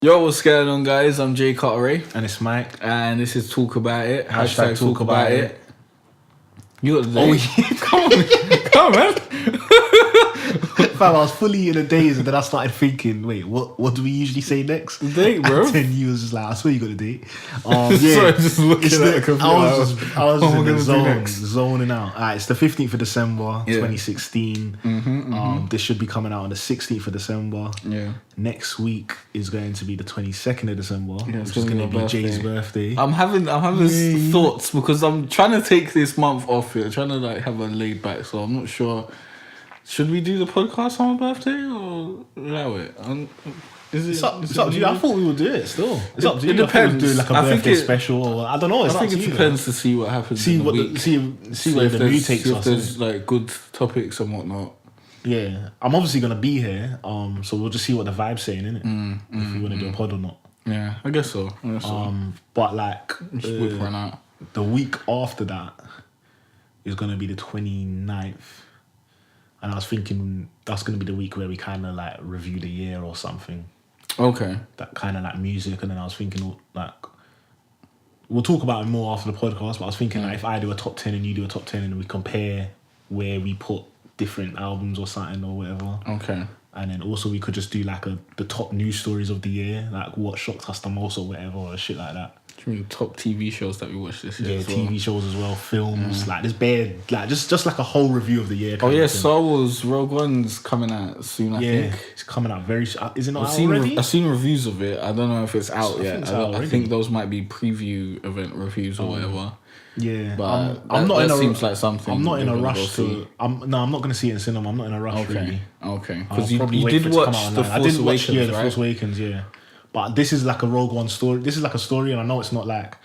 Yo, what's going on, guys? I'm Jay Cartere. And it's Mike. And this is Talk About It. Hashtag Talk About It. You got the day? Oh, yeah. Come on, man. Fam, I was fully in a daze and then I started thinking, wait, what do we usually say next? The date, bro. And then you was just like, I swear you got a date. Sorry, just looking at the computer. I was just in the zone, zoning out. Alright, it's the 15th of December, 2016. This should be coming out on the 16th of December. Yeah. Next week is going to be the 22nd of December, it's which is going to be Jay's birthday. I'm having thoughts because I'm trying to take this month off here, trying to like have a laid back, so I'm not sure. Should we do the podcast on my birthday or allow it? It's up to you. I thought we would do it still. It's up to you. It depends. Do like a birthday special or I don't know. I think it depends to see what happens. See where the mood takes us. If there's like good topics and whatnot. Yeah, I'm obviously gonna be here. So we'll just see what the vibe's saying, innit? If we want to do a pod or not. Yeah, I guess so. But like whip one out. The week after that is gonna be the 29th. And I was thinking that's going to be the week where we kind of like review the year or something. Okay. That kind of like music. And then I was thinking like, we'll talk about it more after the podcast, but I was thinking like if I do a top 10 and you do a top 10 and we compare where we put different albums or something or whatever. Okay. And then also we could just do like the top news stories of the year, like what shocked us the most or whatever or shit like that. Top TV shows that we watched this year. Yeah, TV shows as well, films, like this bare, like just like a whole review of the year. Oh yeah, Star Wars Rogue One's coming out soon. I think it's coming out very. Is it not out already? I've seen reviews of it. I don't know if it's out yet. I think those might be preview event reviews or whatever. Yeah, but I'm not. That seems like something. I'm not in a rush to. I'm not going to see it in cinema. I'm not in a rush. Okay, really. Because you did watch The Force Awakens, The Force Awakens, yeah. But this is like a Rogue One story. This is like a story, and I know it's not like.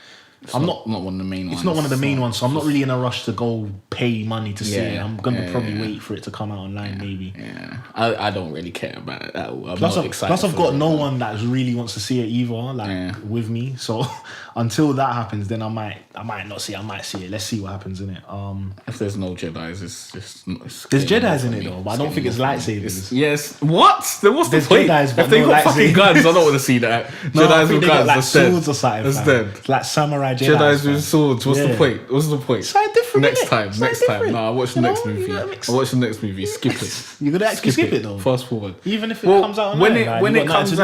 It's not one of the main ones. It's not one of the main ones, so I'm not really in a rush to go pay money to see it. I'm gonna probably wait for it to come out online, maybe. Yeah, I don't really care about it at all. I'm not excited. Plus, I've got no one that really wants to see it either, like with me. So until that happens, then I might not see it. I might see it. Let's see what happens in it. If there's no Jedi's, it's just there's Jedi's in it though, but I don't think it's lightsabers. Yes. What? Then what's the point? Jedi's, if they got fucking guns, I don't want to see that. Jedi's with guns, like swords or something. That's dead. Like samurai Jedi's with swords. What's the point? What's the point? Something different. Next time. No, I'll watch the next movie. I'll watch the next movie. Skip it. You're gonna actually skip it though. Fast forward. Even if it comes out online. When it comes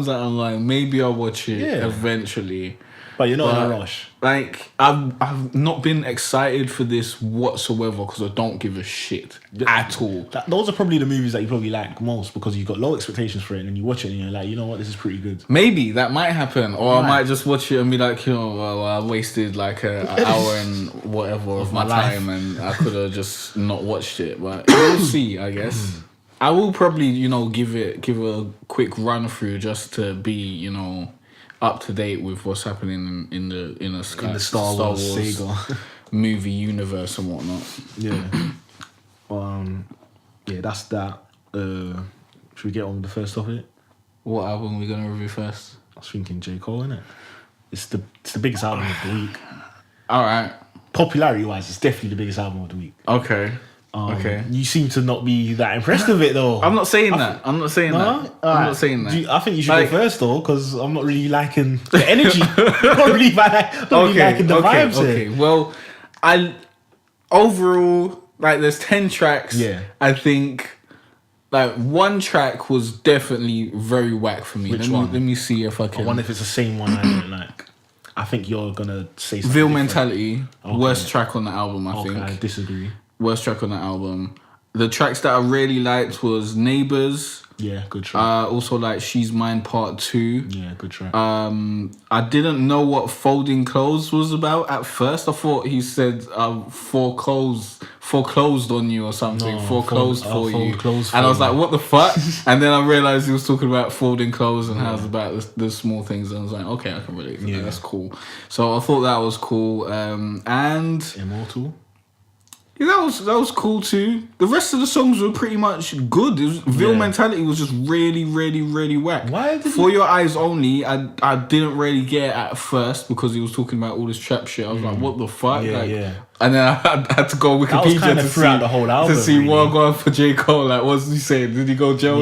out online, maybe I'll watch it eventually. But you're not in a rush. Like, I've not been excited for this whatsoever because I don't give a shit at all. Those are probably the movies that you probably like most because you've got low expectations for it and then you watch it and you're like, you know what, this is pretty good. Maybe that might happen. Or I might just watch it and be like, well, I wasted like an hour and whatever of my time and I could have just not watched it. But we'll see, I guess. I will probably, give a quick run through just to be, up to date with what's happening in the Star Wars Sega movie universe and whatnot. Yeah. That's that. Should we get on with the first topic? What album are we gonna review first? I was thinking J. Cole, innit? It's the biggest album of the week. Alright. Popularity wise, it's definitely the biggest album of the week. Okay. You seem to not be that impressed with it though. I'm not saying that. I'm not saying that. I think you should go first though, because I'm not really liking the energy. not really liking the vibes. Okay. Well, overall, like there's 10 tracks. Yeah. I think like one track was definitely very whack for me. Which one? Let me see if I can. I wonder if it's the same one I don't like. I think you're gonna say something. Ville Mentality, worst track on the album. I think. I disagree. Worst track on the album. The tracks that I really liked was Neighbours. Yeah, good track. Also like She's Mine Part 2. Yeah, good track. I didn't know what Folding Clothes was about at first. I thought he said foreclosed on you or something. Foreclosed for you. And I was like, what the fuck? And then I realised he was talking about folding clothes and how it's about the small things. And I was like, okay, I can relate to that. That's cool. So I thought that was cool. And Immortal. Yeah, that was cool too. The rest of the songs were pretty much good. Ville Mentality was just really, really, really whack. For Your Eyes Only, I didn't really get it at first because he was talking about all this trap shit. I was like, what the fuck? And then I had to go Wikipedia to see what going for J. Cole. Like, what's he saying? Did he go jail?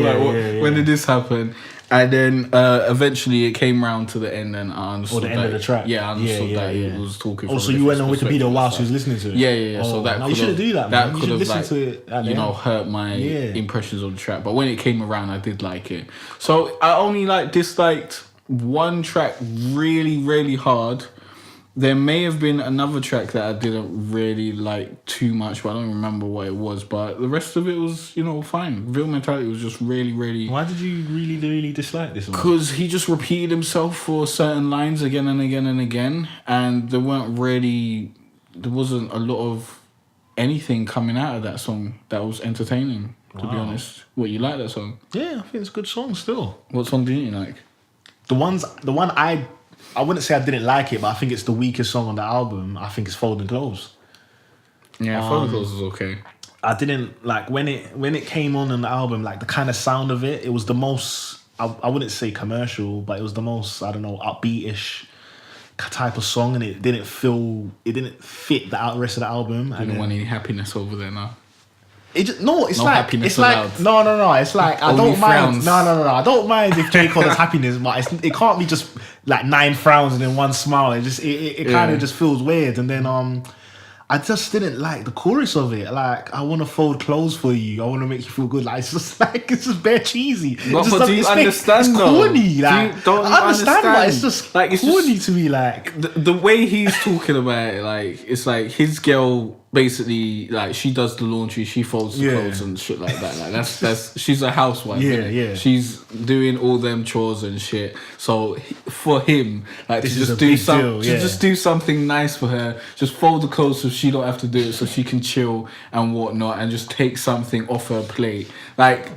When did this happen? And then eventually it came round to the end, and I understood the end of the track. Yeah, I understood that it was talking. Oh, so you went on Wikipedia whilst you was listening to it? Yeah. So that you shouldn't do that, man. That could have listen to it hurt my impressions of the track. But when it came around, I did like it. So I only disliked one track really, really hard. There may have been another track that I didn't really like too much, but I don't remember what it was. But the rest of it was, fine. Real Mentality was just really, really... Why did you really, really dislike this one? Because he just repeated himself for certain lines again and again and again. And there wasn't a lot of anything coming out of that song that was entertaining, to be honest. What, you like that song? Yeah, I think it's a good song still. What song didn't you like? The one I wouldn't say I didn't like it, but I think it's the weakest song on the album. I think it's Folding Clothes. Yeah, Folding Clothes is okay. I didn't like when it came on the album, like the kind of sound of it. It was the most I wouldn't say commercial, but it was the most, I don't know, upbeat-ish type of song, and it didn't fit the rest of the album. You didn't want any happiness over there now. It's no like happiness allowed. No. It's like I don't mind. Frowns. No. I don't mind if J. Cole has happiness, but it can't be just like 9 frowns and then 1 smile. It kind of just feels weird. And then I just didn't like the chorus of it. Like, I want to fold clothes for you. I want to make you feel good. Like, it's just bare cheesy. But do you understand? It's corny. Like, I understand, but it's just corny to me. Like the way he's talking about it, like it's like his girl. Basically, like, she does the laundry, she folds the clothes and shit like that. Like that's she's a housewife. Yeah. She's doing all them chores and shit. So for him, like, to just do something nice for her, just fold the clothes so she don't have to do it, so she can chill and whatnot, and just take something off her plate. Like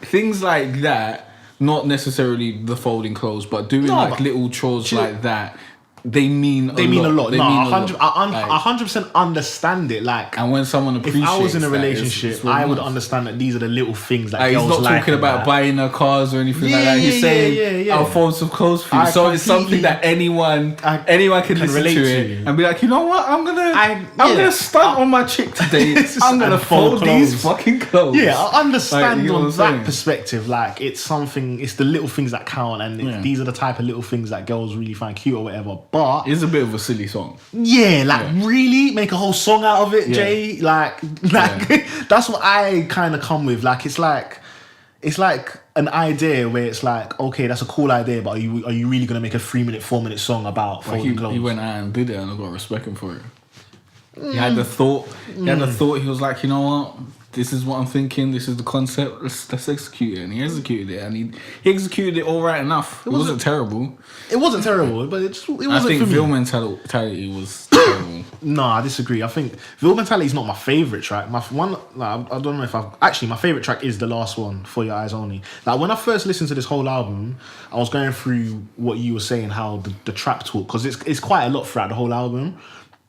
things like that. Not necessarily the folding clothes, but doing little chores like that. They mean a lot. I 100% understand it. Like, and when someone appreciates, if I was in a relationship, it's really I would nice. Understand that these are the little things that he's girls not like. Talking about buying her cars or anything like that. He's saying, "I'll fold some clothes for you." So it's something that anyone can listen relate to it and be like, you know what? I'm gonna stunt on my chick today. I'm gonna fold these fucking clothes. Yeah, I understand on that perspective. Like, it's something. It's the little things that count, and these are the type of little things that girls really find cute or whatever. But it's a bit of a silly song. Yeah, really make a whole song out of it, Jay. Like that's what I kind of come with. Like, it's like an idea where it's like, okay, that's a cool idea, but are you really gonna make a 3-minute, 4-minute song about folding clothes? He went out and did it, and I got respect him for it. He had the thought. He was like, you know what? This is what I'm thinking. This is the concept. Let's execute it. And he executed it. And he executed it all right enough. It wasn't terrible. It wasn't terrible, but it wasn't. I think Real Mentality was terrible. No, I disagree. I think Real Mentality is not my favourite track. I don't know if my favourite track is the last one, For Your Eyes Only. Like, when I first listened to this whole album, I was going through what you were saying, how the trap talk, because it's quite a lot throughout the whole album.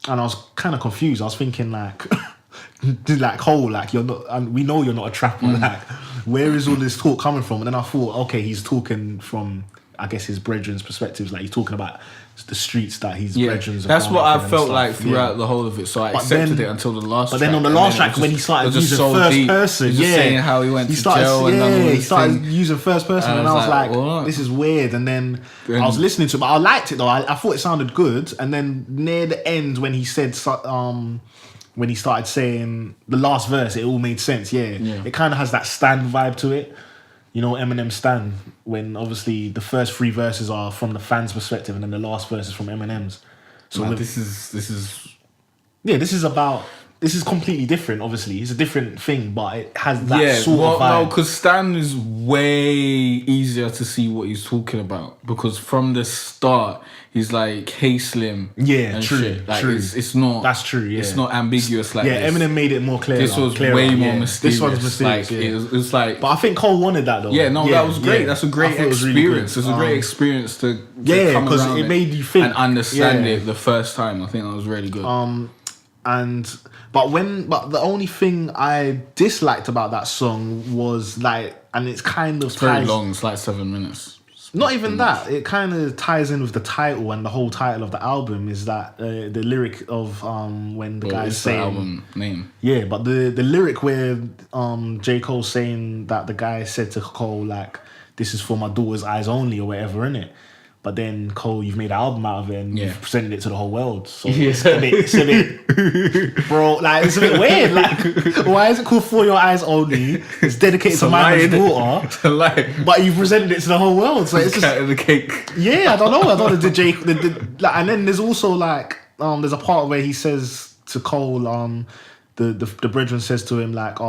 And I was kind of confused. I was thinking, like, Cole, like, you're not, and we know you're not a trapper. Like, where is all this talk coming from? And then I thought, okay, he's talking from, I guess, his brethren's perspectives. Like, he's talking about the streets that his brethren's. That's what I felt like throughout the whole of it. So I accepted it until the last. But then on the last track, when he started using first person, just saying how he went to jail, and he started using first person, and I was like, what? This is weird. And then I was listening to it, but I liked it though. I thought it sounded good. And then near the end, when he said, when he started saying the last verse, it all made sense. It kind of has that Stan vibe to it. You know, Eminem Stan, when obviously the first 3 verses are from the fans' perspective, and then the last verse is from Eminem's. So this is completely different. Obviously, it's a different thing, but it has that sort of vibe. No, because Stan is way easier to see what he's talking about, because from the start he's like, "Hey Slim." Yeah, true. Shit. Like, true. It's not. That's true. Yeah, it's not ambiguous like this. Eminem made it more clear. This was way more mysterious. This one's mysterious. Like, it was like. But I think Cole wanted that though. Yeah, no, that was great. That's a great experience. It's a great experience to come because around it made you think and understand it the first time. I think that was really good. But the only thing I disliked about that song was like, and it's kind of very long. It's like 7 minutes. Not even that. It kind of ties in with the title, and the whole title of the album is that the lyric of when the guy's saying the album name. Yeah, but the lyric where J. Cole's saying that the guy said to Cole, like, this is for my daughter's eyes only or whatever, innit? But then, Cole, you've made an album out of it and you've presented it to the whole world. So it's a bit, bro, like, it's a bit weird. Like, why is it called For Your Eyes Only? It's dedicated to my daughter. But you've presented it to the whole world. So it's just... Cat in the cake. Yeah, I don't know. I don't know. Like, and then there's also, like, there's a part where he says to Cole, the brethren says to him, like,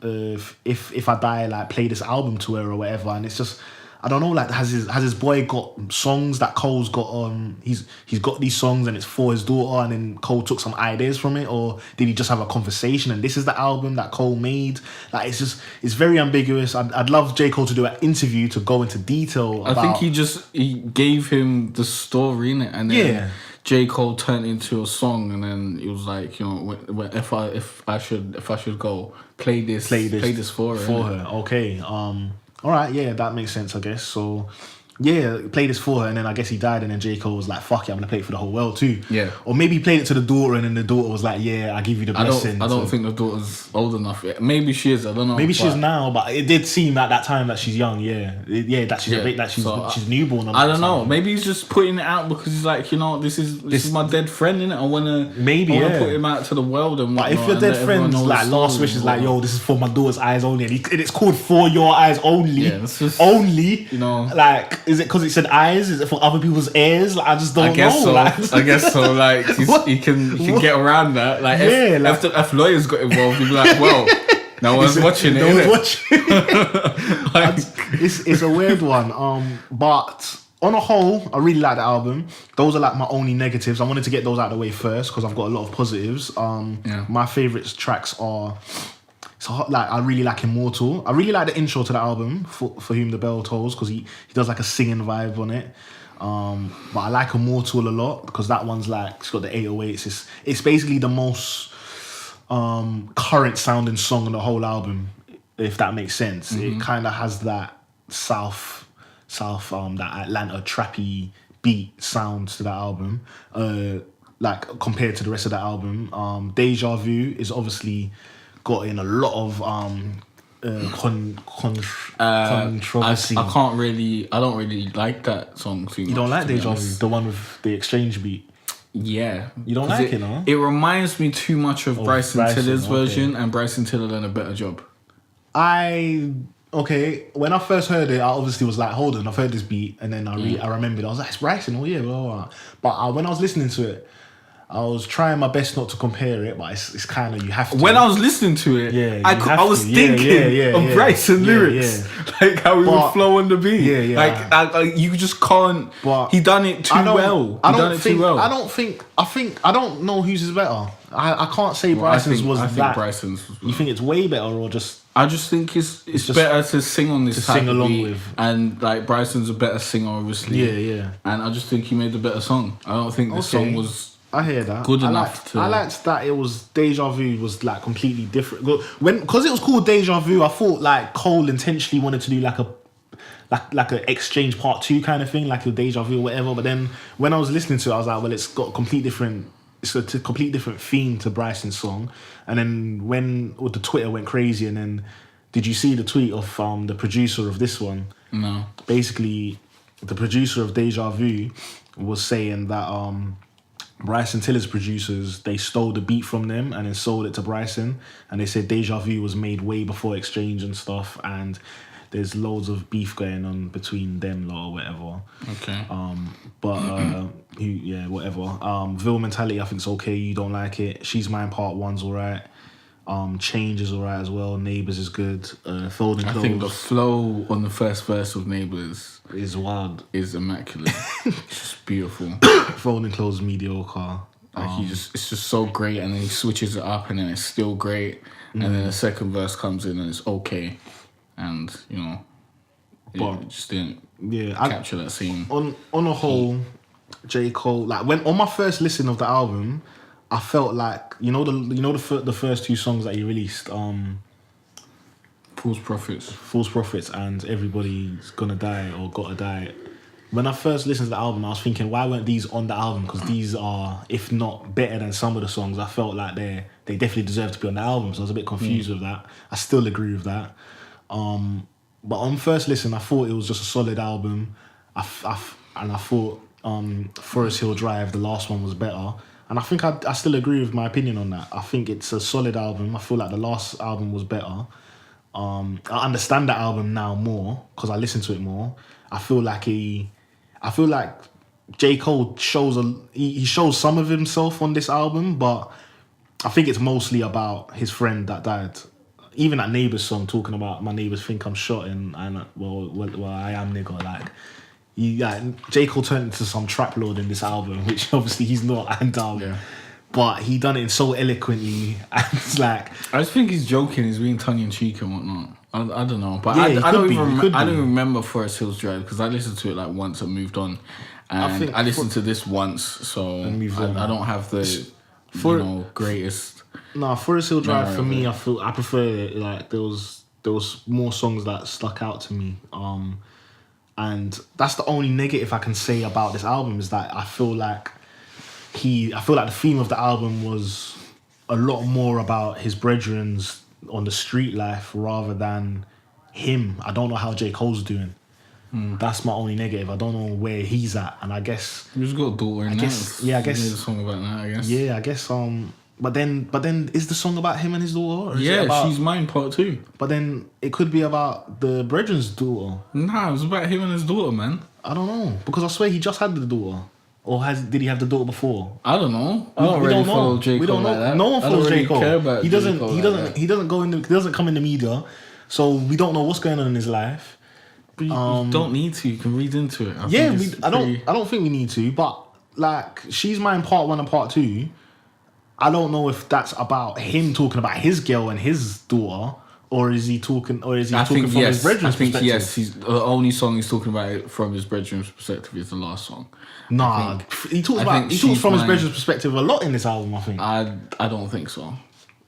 if I die, like, play this album to her or whatever. And it's just... I don't know, like, has his boy got songs that Cole's got he's got these songs and it's for his daughter, and then Cole took some ideas from it, or did he just have a conversation and this is the album that Cole made? Like, it's very ambiguous. I'd love J. Cole to do an interview to go into detail about... I think he gave him the story, innit? And then J. Cole turned into a song, and then it was like, you know, if I should go play this for her. Okay. All right, yeah, that makes sense, I guess. So, yeah, play this for her, and then I guess he died, and then J. Cole was like, fuck it, I'm going to play it for the whole world too. Yeah. Or maybe he played it to the daughter, and then the daughter was like, yeah, I give you the blessing. I don't think the daughter's old enough yet. Maybe she is, I don't know. Maybe she's now, but it did seem at that time that she's young, that she's newborn. I don't know. Maybe he's just putting it out because he's like, you know, this is my dead friend, innit? I want to put him out to the world and whatnot. But if your dead friend's like, last wish is like, yo, this is for my daughter's eyes only, and it's called For Your Eyes Only. Yeah, it's just, only, you know, like, is it because it said eyes? Is it for other people's ears? Like, I just don't know. So. Like, I guess so. Like, he can get around that. Like, if lawyers got involved, you'd be like, well, no one's watching it. No one's watching. Like, it's a weird one. But on a whole, I really like the album. Those are like my only negatives. I wanted to get those out of the way first because I've got a lot of positives. My favourite tracks are... So, like, I really like Immortal. I really like the intro to the album, For Whom the Bell Tolls, because he does like a singing vibe on it. But I like Immortal a lot because that one's like, it's got the 808s. It's basically the most current sounding song on the whole album, if that makes sense. Mm-hmm. It kind of has that South, that Atlanta trappy beat sound to that album, like compared to the rest of the album. Deja Vu is obviously got in a lot of controversy. I don't really like that song too much. You don't like Deja Vu, the one with the exchange beat? Yeah. You don't like it, no? It reminds me too much of Bryson Tiller's version, and Bryson Tiller done a better job. When I first heard it, I obviously was like, hold on, I've heard this beat, and then I remembered, I was like, it's Bryson, oh yeah, blah, blah, blah. But when I was listening to it, I was trying my best not to compare it, but it's kind of, you have to. When I was listening to it, I was thinking of Bryson lyrics, like how he would flow on the beat. Like you just can't. But he done it too well. I don't know whose is better. I can't say Bryson's was that. I think Bryson's. You think it's way better, or just? I just think it's better to sing on this type of beat, and like Bryson's a better singer, obviously. Yeah. And I just think he made the better song. I don't think the song was. I hear that. Good enough. I liked that it was Deja Vu was like completely different. Because it was called Deja Vu, I thought like Cole intentionally wanted to do like a exchange part 2 kind of thing, like a Deja Vu or whatever. But then when I was listening to it, I was like, well, it's got a complete different theme to Bryson's song. And then when the Twitter went crazy, and then did you see the tweet of the producer of this one? No. Basically, the producer of Deja Vu was saying that Bryson Tiller's producers, they stole the beat from them and then sold it to Bryson, and they said Deja Vu was made way before Exchange and stuff, and there's loads of beef going on between them lot or whatever. Okay. Whatever. Ville Mentality I think's okay, you don't like it. She's Mine Part 1's alright. Change is alright as well. Neighbours is good. Folding Clothes. I think the flow on the first verse of Neighbours is wild. Is immaculate. It's just beautiful. Folding Clothes mediocre. Like it's just so great, and then he switches it up, and then it's still great, and then the second verse comes in and it's okay, and you know, it just didn't capture that scene. On a whole, J. Cole, like when on my first listen of the album, I felt like the first 2 songs that he released, False Prophets and Everybody's Gonna Die or Gotta Die. When I first listened to the album, I was thinking, why weren't these on the album? Because these are, if not better than some of the songs, I felt like they definitely deserve to be on the album. So I was a bit confused with that. I still agree with that. But on first listen, I thought it was just a solid album. I thought Forest Hill Drive, the last one, was better. And I think I still agree with my opinion on that. I think it's a solid album. I feel like the last album was better. I understand the album now more because I listen to it more. I feel like J. Cole shows he shows some of himself on this album, but I think it's mostly about his friend that died. Even that Neighbours song talking about my neighbours think I'm shot and well I am nigga, like J. Cole turned into some trap lord in this album, which obviously he's not, and but he done it so eloquently, and it's like I just think he's joking, he's being tongue in cheek and whatnot. I don't know, but yeah, I don't even remember Forest Hills Drive because I listened to it like once and moved on, and I listened to this once, so I don't have the greatest. No, Forest Hill Drive for me, I prefer it. Like there was more songs that stuck out to me. And that's the only negative I can say about this album is that I feel like the theme of the album was a lot more about his brethren's on the street life rather than him. I don't know how J. Cole's doing. That's my only negative. I don't know where he's at, and I guess he's got a daughter in there. Yeah, I guess there's a song about that. I guess. Yeah, I guess. But then is the song about him and his daughter? Or is it about, She's Mine Part 2. But then it could be about the brethren's daughter. Nah, it was about him and his daughter, man. I don't know, because I swear he just had the daughter. Or did he have the daughter before? I don't know. I don't really follow J. Cole like that. No one follows J. Cole. Care about he doesn't come in the media, so we don't know what's going on in his life. But you don't need to. You can read into it. I don't think we need to. But like, She's Mine Part 1 and Part 2. I don't know if that's about him talking about his girl and his daughter, or is he talking from his brethren's perspective? Yes. The only song he's talking about it from his brethren's perspective is the last song. Nah, he talks from his brethren's perspective a lot in this album, I think. I don't think so.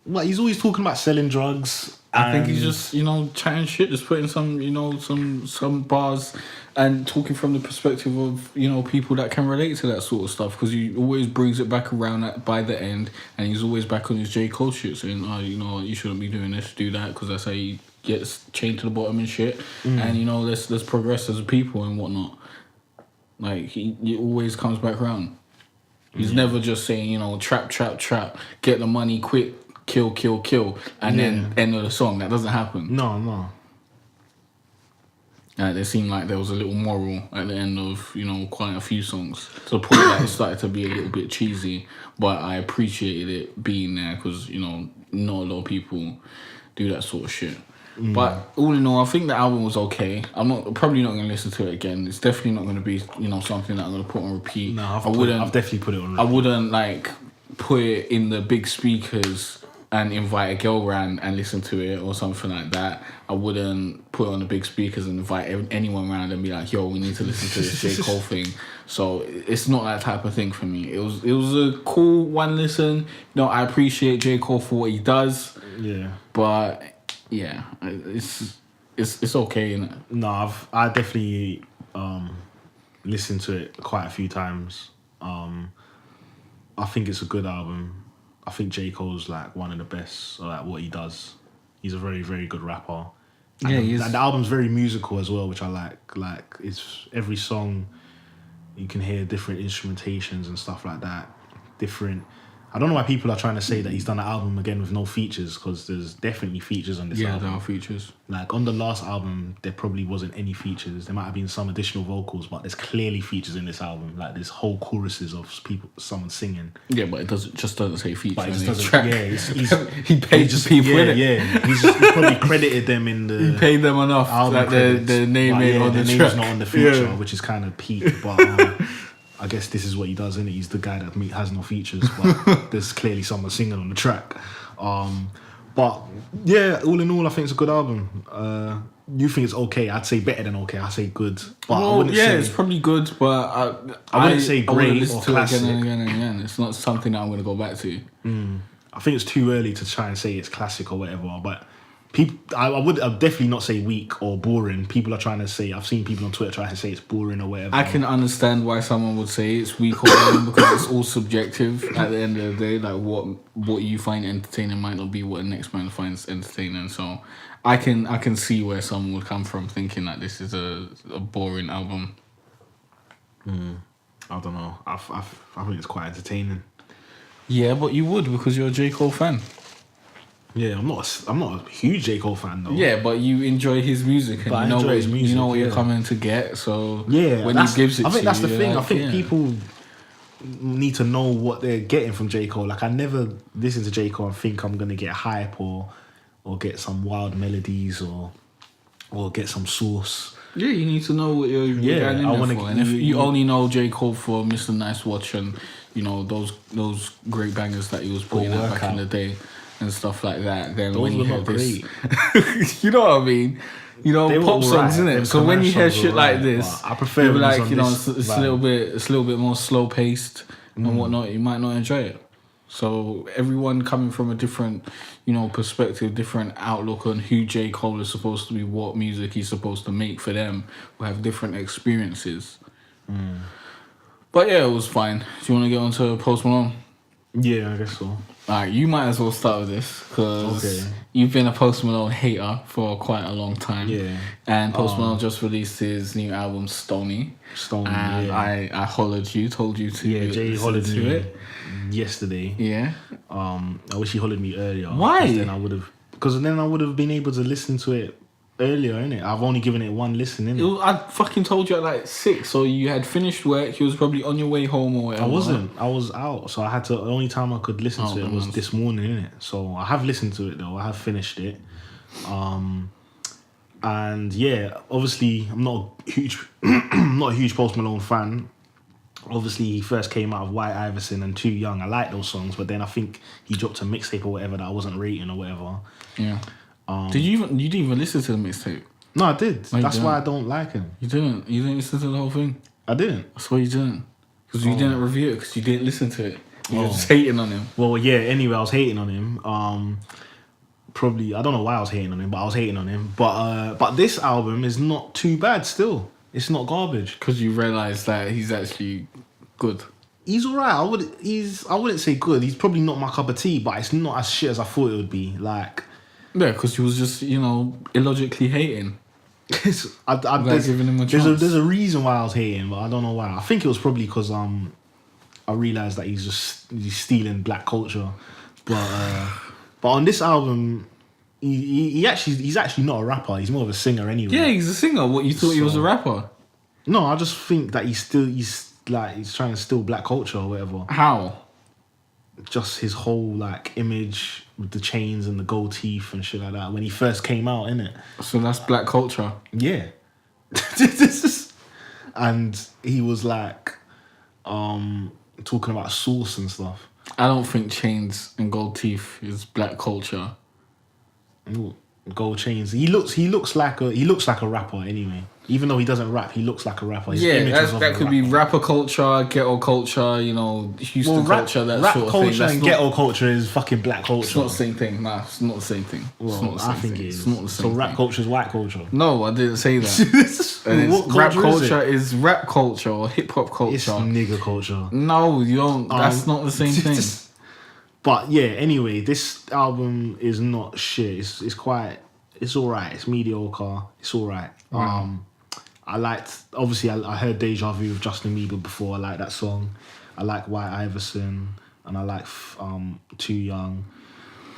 Well, he's always talking about selling drugs. I think he's just, chatting shit, just putting some bars and talking from the perspective of, people that can relate to that sort of stuff, because he always brings it back around by the end, and he's always back on his J. Cole shit, saying, you shouldn't be doing this, do that, because that's how he gets chained to the bottom and shit, and, let's progress as a people and whatnot. Like, he always comes back around. He's never just saying, trap, get the money quick, kill, and then end of the song. That doesn't happen. No. It seemed like there was a little moral at the end of, quite a few songs. To the point that it started to be a little bit cheesy, but I appreciated it being there because, not a lot of people do that sort of shit. But all in all, I think the album was okay. I'm probably not going to listen to it again. It's definitely not going to be, something that I'm going to put on repeat. No, I've definitely put it on repeat. I wouldn't, put it in the big speakers and invite a girl round and listen to it or something like that. I wouldn't put it on the big speakers and invite anyone round and be like, yo, we need to listen to this J. Cole thing. So it's not that type of thing for me. It was a cool one listen. I appreciate J. Cole for what he does. Yeah. But yeah, it's okay, innit? No, I definitely listened to it quite a few times. I think it's a good album. I think J. Cole's one of the best at what he does. He's a very, very good rapper. And the album's very musical as well, which I like. Like, it's every song you can hear different instrumentations and stuff like that. I don't know why people are trying to say that he's done an album again with no features, because there's definitely features on this album. Yeah, there are features. Like, on the last album, there probably wasn't any features. There might have been some additional vocals, but there's clearly features in this album. Like, there's whole choruses of someone singing. Yeah, but it doesn't say features. But it just doesn't. Track. Yeah, he paid people in it. Yeah, he's probably credited them in the. He paid them enough. Like their name ain't on the track. Name's not on the feature, which is kind of peak, but. I guess this is what he does, isn't it? He's the guy that has no features, but there's clearly someone singing on the track. But yeah, all in all, I think it's a good album. You think it's okay? I'd say better than okay. I'd say good. But I wouldn't say, it's probably good, but I wouldn't say great or classic. It again and again. It's not something that I'm going to go back to. I think it's too early to try and say it's classic or whatever, but I'd definitely not say weak or boring. People are trying to say, I've seen people on Twitter try to say it's boring or whatever. I can understand why someone would say it's weak or boring because it's all subjective at the end of the day. Like what you find entertaining might not be what the next man finds entertaining. So I can see where someone would come from thinking that this is a boring album. I don't know. I think it's quite entertaining. Yeah, but you would because you're a J. Cole fan. Yeah, I'm not a huge J. Cole fan though. Yeah, but you enjoy his music and you know what you're coming to get. So yeah, when he gives it, I think that's the thing. like, I think people need to know what they're getting from J. Cole. Like I never listen to J. Cole and think I'm gonna get hype or get some wild melodies or get some sauce. Yeah, you need to know what you're going in there for. And if you only know J. Cole for Mr. Nice Watch and those great bangers that he was putting out back in the day and stuff like that, then when you hear this, you know what I mean. Pop songs, isn't it? So when you hear shit like this, I prefer like it's a little bit more slow paced and whatnot. You might not enjoy it. So everyone coming from a different, perspective, different outlook on who J. Cole is supposed to be, what music he's supposed to make for them, will have different experiences. But yeah, it was fine. Do you want to get on to Post Malone? Yeah, I guess so. Alright, you might as well start with this because you've been a Post Malone hater for quite a long time. Yeah. And Post Malone just released his new album, Stoney. And I hollered you, told you to. Yeah, Jay hollered to me it yesterday. Yeah. I wish he hollered me earlier. Why? Because then I would have been able to listen to it earlier, innit? I've only given it one listen, innit? I fucking told you at like 6, so you had finished work, you was probably on your way home or whatever. I wasn't. I was out, so I had to. The only time I could listen to it was this morning, innit? So I have listened to it though. I have finished it. And yeah, obviously I'm not a huge Post Malone fan. Obviously, he first came out of White Iverson and Too Young. I like those songs, but then I think he dropped a mixtape or whatever that I wasn't rating or whatever. Yeah. You didn't even listen to the mixtape? No, I did. No, that's why I don't like him. You didn't? You didn't listen to the whole thing? I didn't. I swear you didn't. Because you didn't review it because you didn't listen to it. You were just hating on him. Well, yeah, anyway, I was hating on him. Probably, I don't know why I was hating on him, but I was hating on him. But this album is not too bad still. It's not garbage. Because you realise that he's actually good. He's alright. I wouldn't say good. He's probably not my cup of tea, but it's not as shit as I thought it would be. Like, yeah, because he was just, illogically hating. There's giving him a chance. There's a reason why I was hating, but I don't know why. I think it was probably because I realised that he's stealing black culture. But on this album, he's actually not a rapper. He's more of a singer anyway. Yeah, he's a singer. What, you thought he was a rapper? No, I just think that he's trying to steal black culture or whatever. How? Just his whole image with the chains and the gold teeth and shit like that when he first came out, innit? So that's black culture. Yeah. And he was talking about sauce and stuff. I don't think chains and gold teeth is black culture. Ooh, gold chains. He looks like a rapper anyway. Even though he doesn't rap, he looks like a rapper. His that could be rapper culture, ghetto culture, Houston culture, that rap sort of culture thing. That's and ghetto culture is fucking black culture. It's not the same thing. Nah, it's not the same thing. Well, I think it is. It's not the same so rap culture is white culture. No, I didn't say that. What rap culture is rap culture or hip hop culture. It's nigger culture. No, you don't. That's not the same thing. But yeah, anyway, this album is not shit. It's alright. It's mediocre. It's alright. Wow. I heard Deja Vu of Justin Bieber before. I like that song. I like White Iverson and I like Too Young.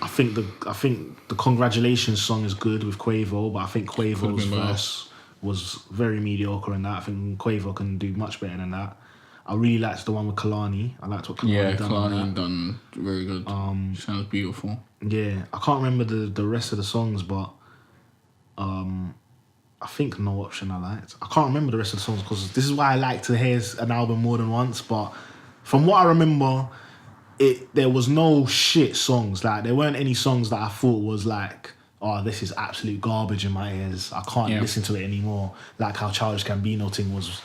I think the Congratulations song is good with Quavo, but I think Quavo's verse was very mediocre in that. I think Quavo can do much better than that. I really liked the one with Kalani. I liked what Kalani done. Yeah, Kalani done very good. Sounds beautiful. Yeah, I can't remember the rest of the songs, but I think No Option I liked. I can't remember the rest of the songs because this is why I like to hear an album more than once. But from what I remember, there was no shit songs. There weren't any songs that I thought was this is absolute garbage in my ears. I can't listen to it anymore. Like how Childish Gambino thing was.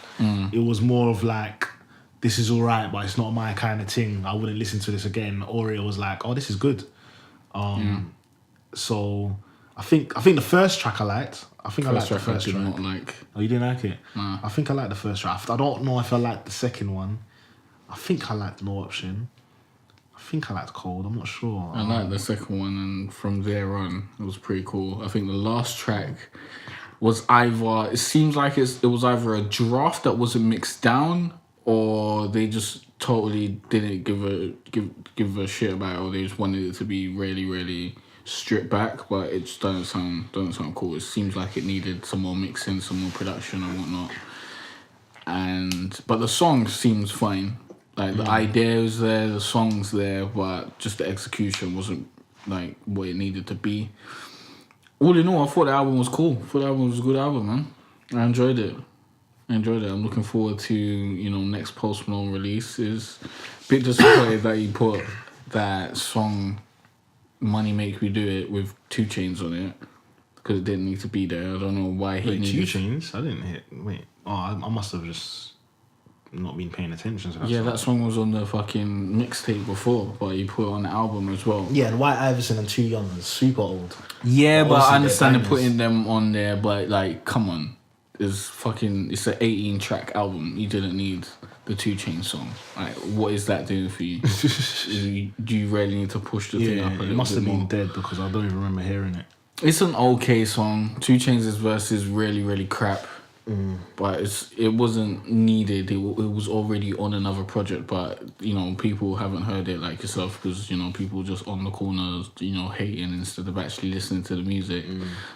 It was more of this is alright, but it's not my kind of thing. I wouldn't listen to this again. Or it was this is good. So I think the first track I liked. I liked the first track. Not like. Oh, you didn't like it? No. I think I liked the first track. I don't know if I liked the second one. I think I liked No Option. I think I liked Cold. I'm not sure. I liked the second one, and from there on, it was pretty cool. I think the last track was either... It seems like it was either a draft that wasn't mixed down, or they just totally didn't give a shit about it, or they just wanted it to be really, really stripped back. But it just doesn't sound cool. It seems like it needed some more mixing, some more production and whatnot. But the song seems fine. Like, the idea was there, the song's there, but just the execution wasn't, like, what it needed to be. All in all, I thought the album was cool. I thought the album was a good album, man. I enjoyed it. I'm looking forward to, next Post Malone releases. Bit disappointed that he put that song, Money Make Me Do It, with 2 Chainz on it. Because it didn't need to be there. I don't know why he needed... 2 Chainz? I didn't hit... Wait. Oh, I must have just... not been paying attention to that song. That song was on the fucking mixtape before, but he put it on the album as well. Yeah, and White Iverson and Too Young is super old. Yeah, but I understand putting them on there, but like, come on. It's an 18-track album. You didn't need the 2 Chainz song. Like, what is that doing for you? Do you really need to push the thing up a little bit? It must have been more? dead because I don't even remember hearing it. It's an okay song. 2 Chainz' verse is really, really crap. But it wasn't needed. It was already on another project, but people haven't heard it like yourself because people just on the corners hating instead of actually listening to the music.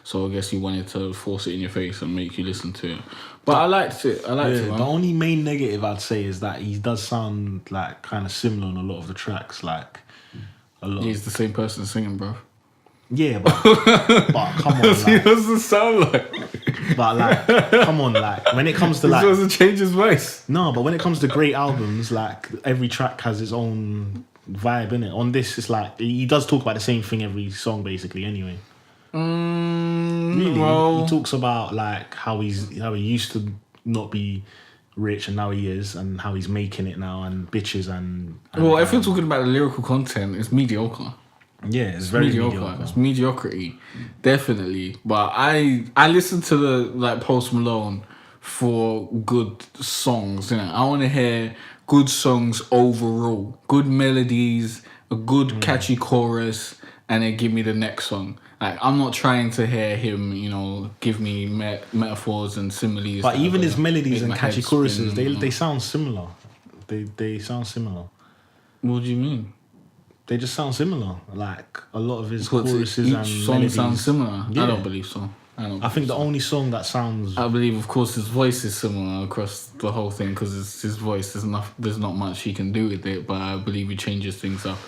So I guess he wanted to force it in your face and make you listen to it. But I liked it. Man. The only main negative I'd say is that he does sound like kind of similar on a lot of the tracks. Like a lot. He's the same person singing, bro. Yeah, but come on, like, he doesn't sound like. But like, come on, like when it comes to like, he doesn't change his voice. No, but when it comes to great albums, like every track has its own vibe in it. On this, it's like he does talk about the same thing every song, basically. Anyway, really, he talks about like how he used to not be rich and now he is, and how he's making it now, and bitches and if you're talking about the lyrical content, it's mediocre. Yeah, it's very mediocre. It's mediocrity, definitely. But I listen to the Post Malone for good songs. I want to hear good songs overall, good melodies, a good catchy chorus, and then give me the next song. Like, I'm not trying to hear him, give me metaphors and similes. But even his melodies and catchy choruses, they sound similar. They sound similar. What do you mean? They just sound similar. Like a lot of his choruses and song melodies sounds similar. Yeah. I don't believe so. I think the only song that sounds... I believe, of course, his voice is similar across the whole thing because it's his voice. There's not much he can do with it, but I believe he changes things up.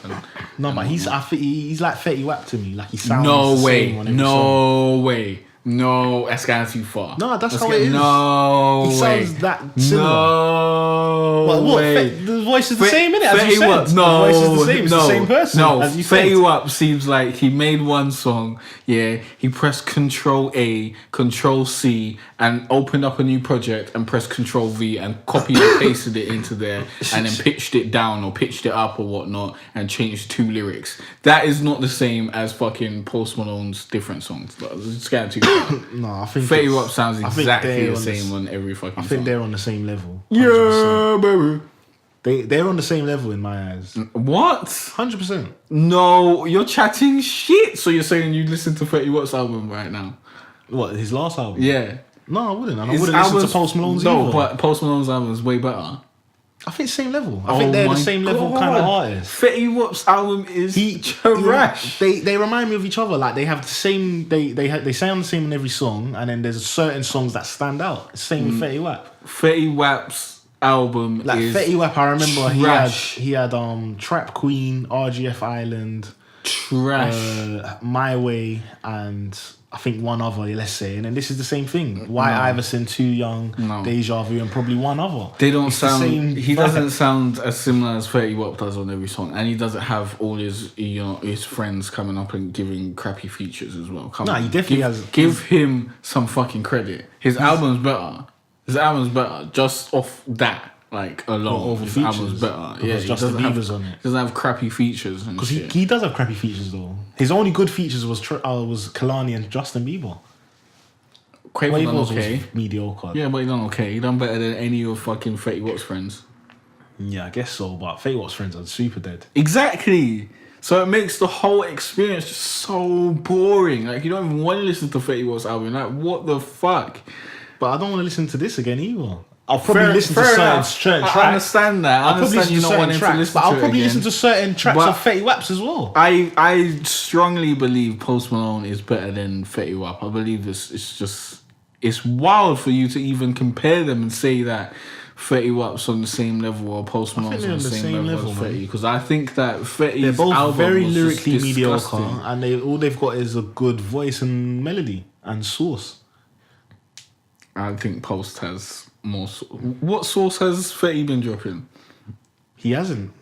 But he's like Fetty Wap to me. Like he sounds no the way, same on every no song. way. No, that's going too far. No, that's how it is. No he way. sounds that similar. No what? way. The voice is the same, innit? As you said. No, the voice is the same. It's the same person. No, as you Fetty said. Wap seems like he made one song. Yeah, he pressed Control A, Control C, and opened up a new project and pressed Control V and copied and pasted it into there, and then pitched it down or pitched it up or whatnot and changed 2 lyrics. That is not the same as fucking Post Malone's different songs. It's getting too far. No, I think Fetty Wap sounds exactly the same on every fucking song. I think they're on the same level. 100%. Yeah, baby. They're on the same level in my eyes. What? 100%. No, you're chatting shit. So you're saying you listen to Fetty Wap's album right now? What, his last album? Yeah. No, I wouldn't. And I wouldn't listen to Post Malone's either. No, but Post Malone's album is way better. I think same level. I think they're the same level kind of artists. Fetty Wap's album is trash. They remind me of each other. Like they have the same. They sound the same in every song, and then there's certain songs that stand out. Same with Fetty Wap. Fetty Wap's album like is Fetty Wap. I remember trash. he had Trap Queen, RGF Island, trash, My Way, and I think one other, let's say, and then this is the same thing. White Iverson, Too Young, Deja Vu, and probably one other. They don't sound. He doesn't sound as similar as Fetty Wap does on every song, and he doesn't have all his his friends coming up and giving crappy features as well. He definitely has. Give him some fucking credit. His album's better. His album's better just off that. Like alone, his album's better. Yeah, he Justin Bieber's on it. Doesn't have crappy features because he does have crappy features though. His only good features was Kalani and Justin Bieber. Quavo was mediocre. Yeah, but he done okay. He done better than any of fucking Fetty Wap's friends. Yeah, I guess so. But Fetty Wap's friends are super dead. Exactly. So it makes the whole experience just so boring. Like, you don't even want to listen to Fetty Wap's album. Like, what the fuck? But I don't want to listen to this again either. I'll probably listen to certain tracks. I understand that. I understand you not wanting to listen to it but I'll probably listen to certain tracks of Fetty Wap's as well. I strongly believe Post Malone is better than Fetty Wap. I believe it's wild for you to even compare them and say that Fetty Wap's on the same level or Post Malone's on the same level as Fetty. Because I think that Fetty's album both very was lyrically just mediocre, and all they've got is a good voice and melody and source. I think Post has more. What source has Fetty been dropping? He hasn't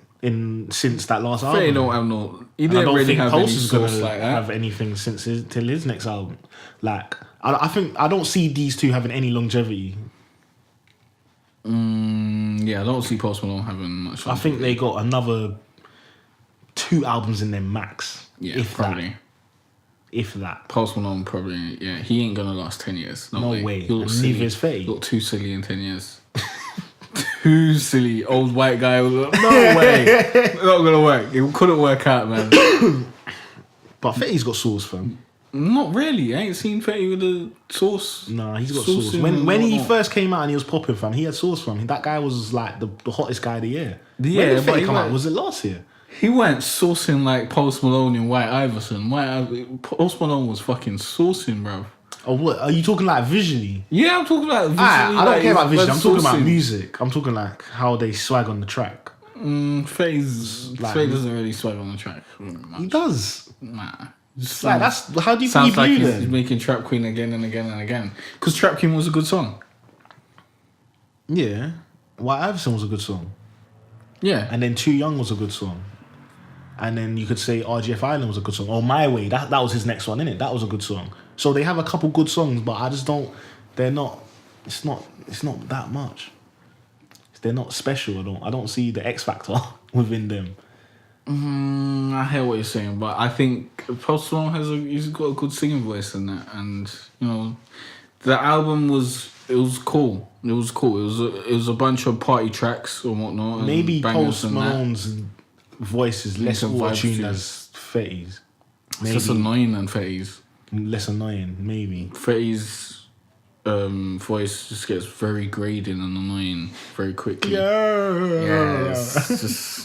since that last album. Fetty don't have no. He didn't really have any source like that. Have anything till his next album. Like I think I don't see these two having any longevity. Yeah, I don't see Post Malone having much. I think they got another 2 albums in their max. Yeah, if probably. If that. Post Malone probably, yeah, he ain't gonna last 10 years. No way. He'll look silly. Neither is Fetty. Look too silly in 10 years. Too silly. Old white guy. No way. Not gonna work. It couldn't work out, man. But Fetty's got sauce, fam. Not really. I ain't seen Fetty with a sauce. Nah, he's got sauce. When he first came out and he was popping, fam, he had sauce, fam. That guy was like the hottest guy of the year. Yeah, when did Fetty come out? Was it last year? He went sourcing like Post Malone and White Iverson. Post Malone was fucking sourcing, bro. Oh, what? Are you talking like visually? Yeah, I'm talking like visually. I don't care about visually. I'm talking about music. I'm talking like how they swag on the track. Fetty doesn't really swag on the track. He does. Nah. Like that's how do you sounds like he's making Trap Queen again and again and again. Because Trap Queen was a good song. Yeah. White Iverson was a good song. Yeah. And then Too Young was a good song. And then you could say RGF Island was a good song. Or My Way, that was his next one, innit? That was a good song. So they have a couple good songs, but I just don't. They're not. It's not that much. They're not special. I don't see the X factor within them. I hear what you're saying, but I think Post Malone he's got a good singing voice in that, and you know, the album was cool. It was cool. It was a bunch of party tracks or whatnot. Maybe Post Malone's voice is less auto-tuned as Fetty's. It's just annoying than Fetty's. Less annoying, maybe. Fetty's voice just gets very grating and annoying very quickly. Yeah, it's just.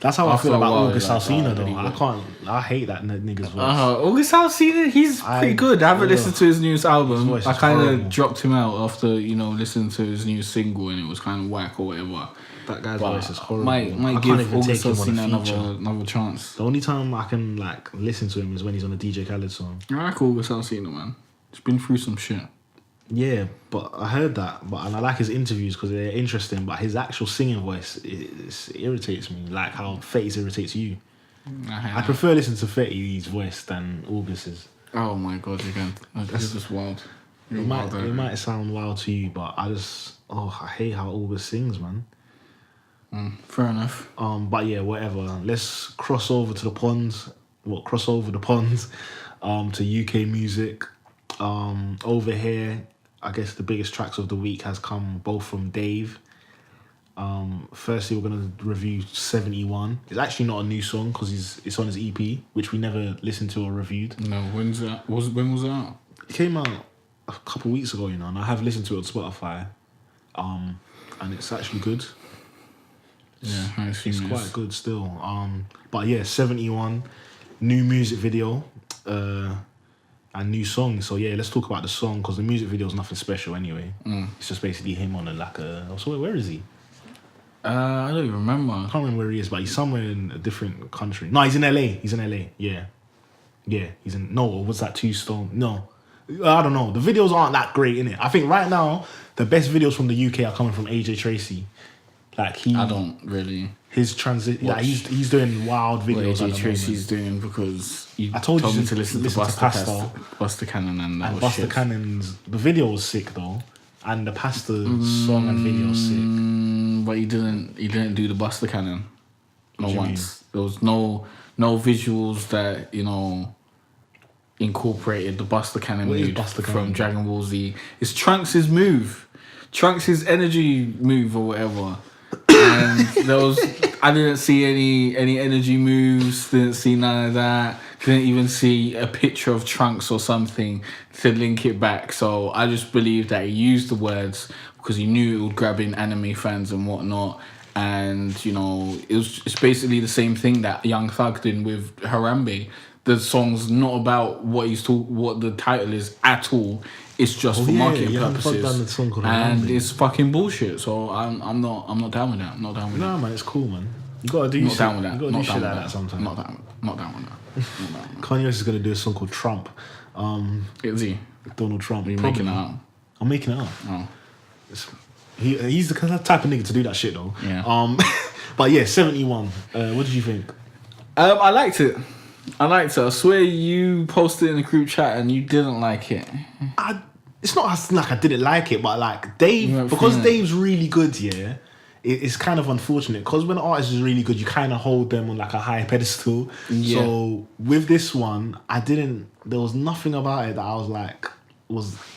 That's how I feel about August Alsina, though. I hate that nigga's voice. August Alsina, he's pretty good. I haven't listened to his newest album. I kind of dropped him out after listening to his new single, and it was kind of whack or whatever. That guy's voice is horrible. Might give August Alsina another chance. The only time I can listen to him is when he's on a DJ Khaled song. I like August Alsina, man. He's been through some shit. Yeah, but I heard that, and I like his interviews because they're interesting. But his actual singing voice it irritates me, like how Fetty's irritates you. I prefer listening to Fetty's voice than August's. Oh my god, this is wild. It might sound wild to you, but I hate how August sings, man. Fair enough. But yeah, whatever. Let's cross over to the ponds. Cross over the ponds, to UK music. Over here, I guess the biggest tracks of the week has come both from Dave. Firstly, we're gonna review 71. It's actually not a new song because it's on his EP, which we never listened to or reviewed. No, when was it out? It came out a couple weeks ago, and I have listened to it on Spotify. And it's actually good. Yeah, it's quite good still. But yeah, 71, new music video, and new song. So yeah, let's talk about the song because the music video is nothing special anyway. It's just basically him on where is he? I don't even remember. I can't remember where he is, but he's somewhere in a different country. No, he's in LA. Yeah. He's in. No, was that Stone? No, I don't know. The videos aren't that great, innit? I think right now the best videos from the UK are coming from AJ Tracy. I don't really. His transit, he's doing wild videos. What AJ Tracy's doing because I told you to listen to Buster Cannon and that was Buster shit. Cannon's the video was sick though, and the Pasta song and video was sick. But he didn't do the Buster Cannon. Not once. There was no visuals that incorporated the Buster Cannon move from Dragon Ball Z. It's Trunks' move, Trunks' energy move or whatever. and I didn't see any energy moves, didn't see none of that, didn't even see a picture of Trunks or something to link it back. So I just believe that he used the words because he knew it would grab in anime fans and whatnot. And it's basically the same thing that Young Thug did with Harambe. The song's not about what the title is at all. It's just for marketing purposes, and it's fucking bullshit. So I'm not down with that. I'm not down with that. No, man, it's cool, man. You gotta do shit. Down with that. You gotta do shit like that sometimes. Not down with that. Kanye West is gonna do a song called Trump. Is he? Donald Trump. Are you making it up? I'm making it up. Oh. He's the kind of type of nigga to do that shit though. Yeah. But yeah, 71. What did you think? I liked it. I swear you posted in the group chat and you didn't like it. It's not like I didn't like it, but like Dave, because Dave's really good, yeah, it's kind of unfortunate because when an artist is really good, you kind of hold them on like a high pedestal. Yeah. So with this one, there was nothing about it that I was like,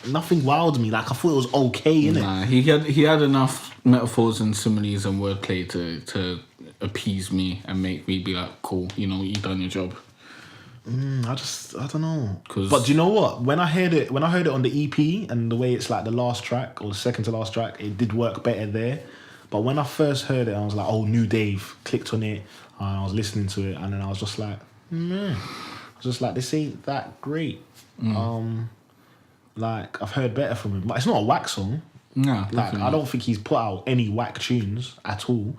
nothing wowed me. Like I thought it was okay, innit? Nah, he had enough metaphors and similes and wordplay to appease me and make me be like, cool, you done your job. I don't know. But do you know what? When I heard it on the EP and the way it's like the last track or the second to last track, it did work better there. But when I first heard it, I was like, oh, new Dave. Clicked on it and I was listening to it and then I was just like, this ain't that great. Like I've heard better from him. But it's not a whack song. No, like I don't think he's put out any whack tunes at all.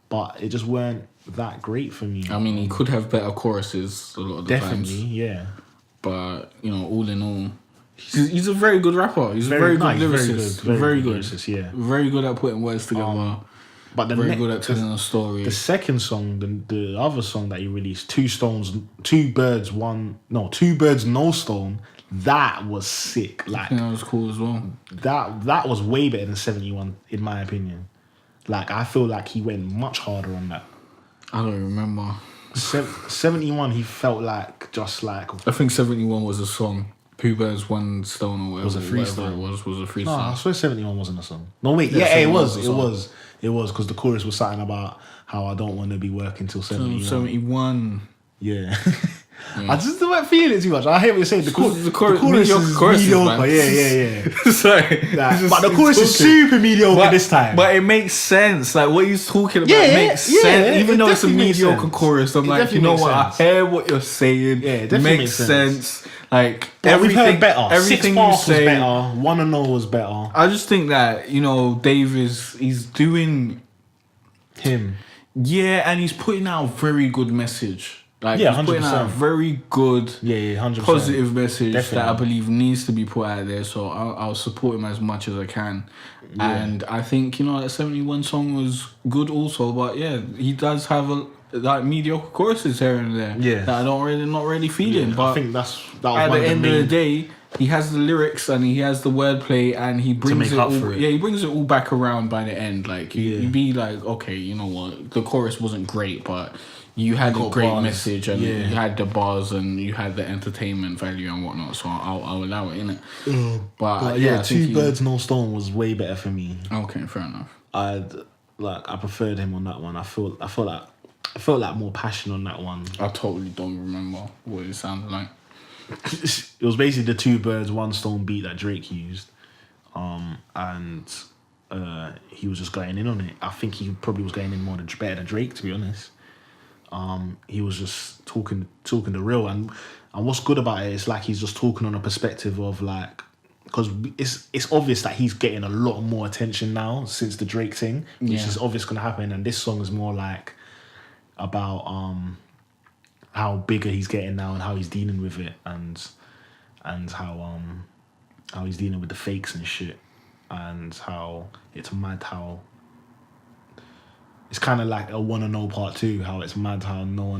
But it just weren't that great for me. I mean, he could have better choruses a lot of the times. Definitely, yeah. But, all in all, he's a very good rapper. He's a very good lyricist. Very good lyricist, yeah. Very good at putting words together. But very good at telling a story. The second song, the other song that he released, Two Birds, No Stone, that was sick. Like that was cool as well. That was way better than 71, in my opinion. Like, I feel like he went much harder on that. I don't remember. 71, he felt like just like... I think 71 was a song. Two Birds, One Stone or whatever. Was a freestyle. Was a freestyle. No, I swear 71 wasn't a song. No, wait. Yeah, it was. It was because the chorus was something about how I don't want to be working till 71. 71. Yeah. I just don't feel it too much. I hate what you're saying. The chorus is mediocre. Yeah. Sorry. But the chorus is super mediocre this time. But it makes sense. Like what he's talking about makes sense. Even though it's a mediocre chorus, I'm like, you know what? I hear what you're saying. Yeah, it makes sense. Like we've heard better. Everything you say was better. Wanna Know was better. I just think that Dave he's doing him. Yeah, and he's putting out a very good message. Like, he's 100%. Putting out a very good, 100%. positive message Definitely. that I believe needs to be put out there. So I'll support him as much as I can. Yeah. And I think, that 71 song was good also. But yeah, he does have mediocre choruses here and there. Yeah. That I not really feeling. Yeah, but I think that was at the end of the day, he has the lyrics and he has the wordplay and he brings it all. Yeah, he brings it all back around by the end. Like you'd be like, okay, you know what? The chorus wasn't great, but you had a great message and you had the bars and you had the entertainment value and whatnot. So I'll allow it, innit? But yeah, Two Birds, No Stone was way better for me. Okay, fair enough. I preferred him on that one. I felt like more passion on that one. I totally don't remember what it sounded like. It was basically the Two Birds, One Stone beat that Drake used, and he was just going in on it. I think he probably was going in better than Drake, to be honest. He was just talking the real, and what's good about it is like he's just talking on a perspective of like, because it's obvious that he's getting a lot more attention now since the Drake thing, which is obvious going to happen, and this song is more like about how bigger he's getting now and how he's dealing with it, and how he's dealing with the fakes and shit, and how it's mad how it's kind of like a Wanna Know Part 2, how it's mad how not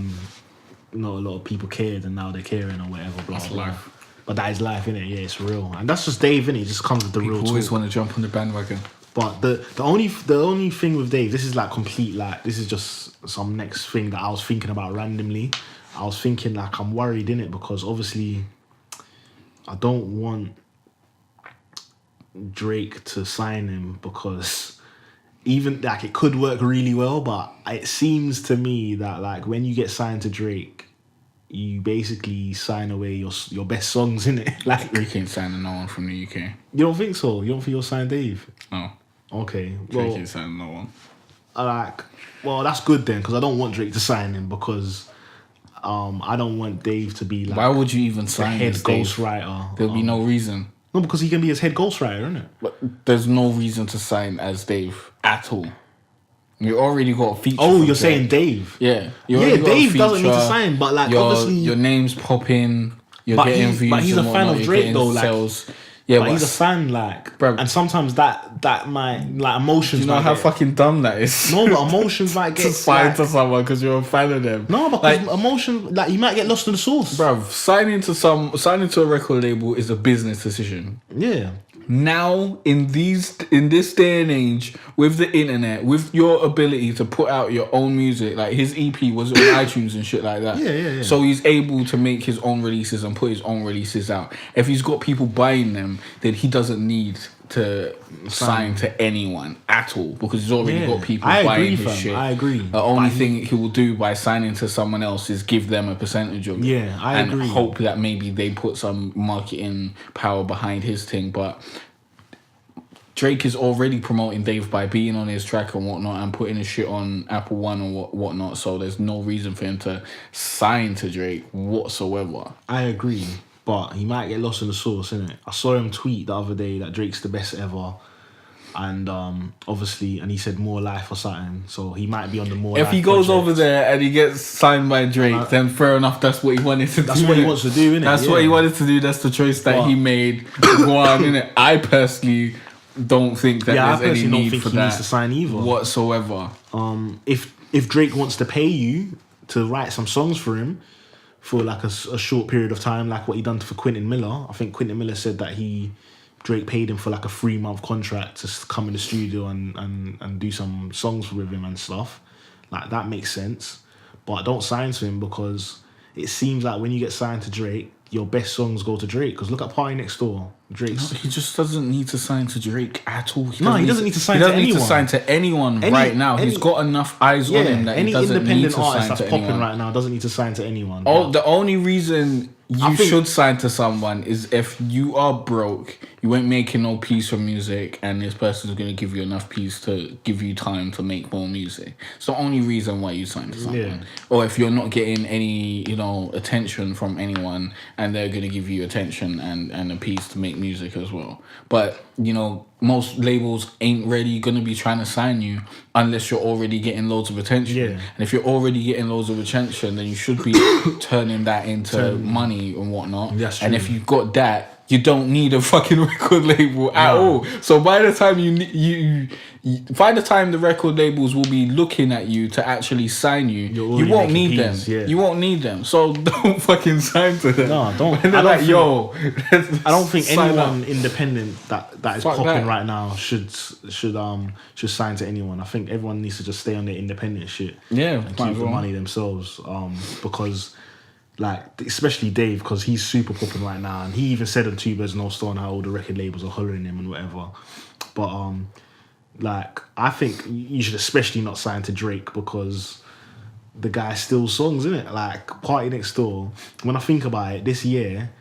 a lot of people cared and now they're caring or whatever. Blah, that's blah. life. But that is life, innit? Yeah, it's real, and that's just Dave, innit? He just comes with the people real talk. Always want to jump on the bandwagon. But the only thing with Dave, this is like complete, like this is just some next thing that I was thinking about randomly. I was thinking like I'm worried, innit? Because obviously I don't want Drake to sign him because even like it could work really well, but it seems to me that like when you get signed to Drake, you basically sign away your best songs, innit? Like Drake ain't signing no one from the UK. You don't think so? You don't think you'll sign Dave? No. Okay. Drake ain't signing no one. Well, that's good then, because I don't want Drake to sign him, because I don't want Dave to be like. Why would you even the sign head this Dave? ghostwriter? There'll be no reason. No, because he can be his head ghostwriter, isn't it? But there's no reason to sign as Dave at all. You already got a feature. Oh, you're saying Dave? Yeah. Dave doesn't need to sign, but like obviously your name's popping. You're getting views. But he's a fan of Drake though. Like, sales. Yeah, but he's a fan, like, bruv, and sometimes that might like emotions. Do you know how fucking dumb that is? No, but emotions might get to sign to someone because you're a fan of them. No, because emotion, like, you might get lost in the sauce, bruv. Signing to a record label is a business decision. Yeah. Now in this day and age, with the internet, with your ability to put out your own music, like his EP was on iTunes and shit like that. Yeah. So he's able to make his own releases and put his own releases out. If he's got people buying them, then he doesn't need to sign to anyone at all, because he's already got people buying his shit. I agree. The only thing he will do by signing to someone else is give them a percentage of it. Yeah, I agree. And hope that maybe they put some marketing power behind his thing. But Drake is already promoting Dave by being on his track and whatnot and putting his shit on Apple One and whatnot. So there's no reason for him to sign to Drake whatsoever. I agree. But he might get lost in the sauce, innit? I saw him tweet the other day that Drake's the best ever. And obviously, and he said More Life or something. So he might be on the More Life. If he goes project over there and he gets signed by Drake, then fair enough, that's what he wanted to do. That's what he wants to do, innit? That's what he wanted to do. That's the choice that he made. Go on, innit? I personally don't think that there's any need for that. Needs to sign either whatsoever. If Drake wants to pay you to write some songs for him for like a short period of time, like what he done for Quentin Miller. I think Quentin Miller said that Drake paid him for like a 3-month contract to come in the studio and do some songs with him and stuff. Like, that makes sense. But don't sign to him, because it seems like when you get signed to Drake, your best songs go to Drake. Because look at Party Next Door. Drake's. No, he just doesn't need to sign to Drake at all. He doesn't need to sign to anyone. He doesn't need to sign to anyone right now. He's got enough eyes on him that he doesn't need to sign to anyone. Any independent artist that's popping right now doesn't need to sign to anyone. The only reason you should sign to someone is if you are broke, you ain't making no piece of music, and this person is going to give you enough piece to give you time to make more music. It's the only reason why you sign to someone. Yeah. Or if you're not getting any, attention from anyone, and they're going to give you attention and a piece to make music as well. But, most labels ain't really going to be trying to sign you unless you're already getting loads of attention. Yeah. And if you're already getting loads of attention, then you should be turning that into money and whatnot. That's true. And if you've got that, you don't need a fucking record label at all. So by the time by the time the record labels will be looking at you to actually sign you, you won't need them. Yeah. You won't need them. So don't fucking sign to them. No, don't. I don't think anyone independent that is popping right now should sign to anyone. I think everyone needs to just stay on their independent shit. Yeah, and keep the money themselves. Because, like, especially Dave, because he's super popping right now, and he even said on Two Birds No Stone how all the record labels are hollering him and whatever. But like, I think you should especially not sign to Drake, because the guy steals songs, innit? Like, Party Next Door, when I think about it, this year,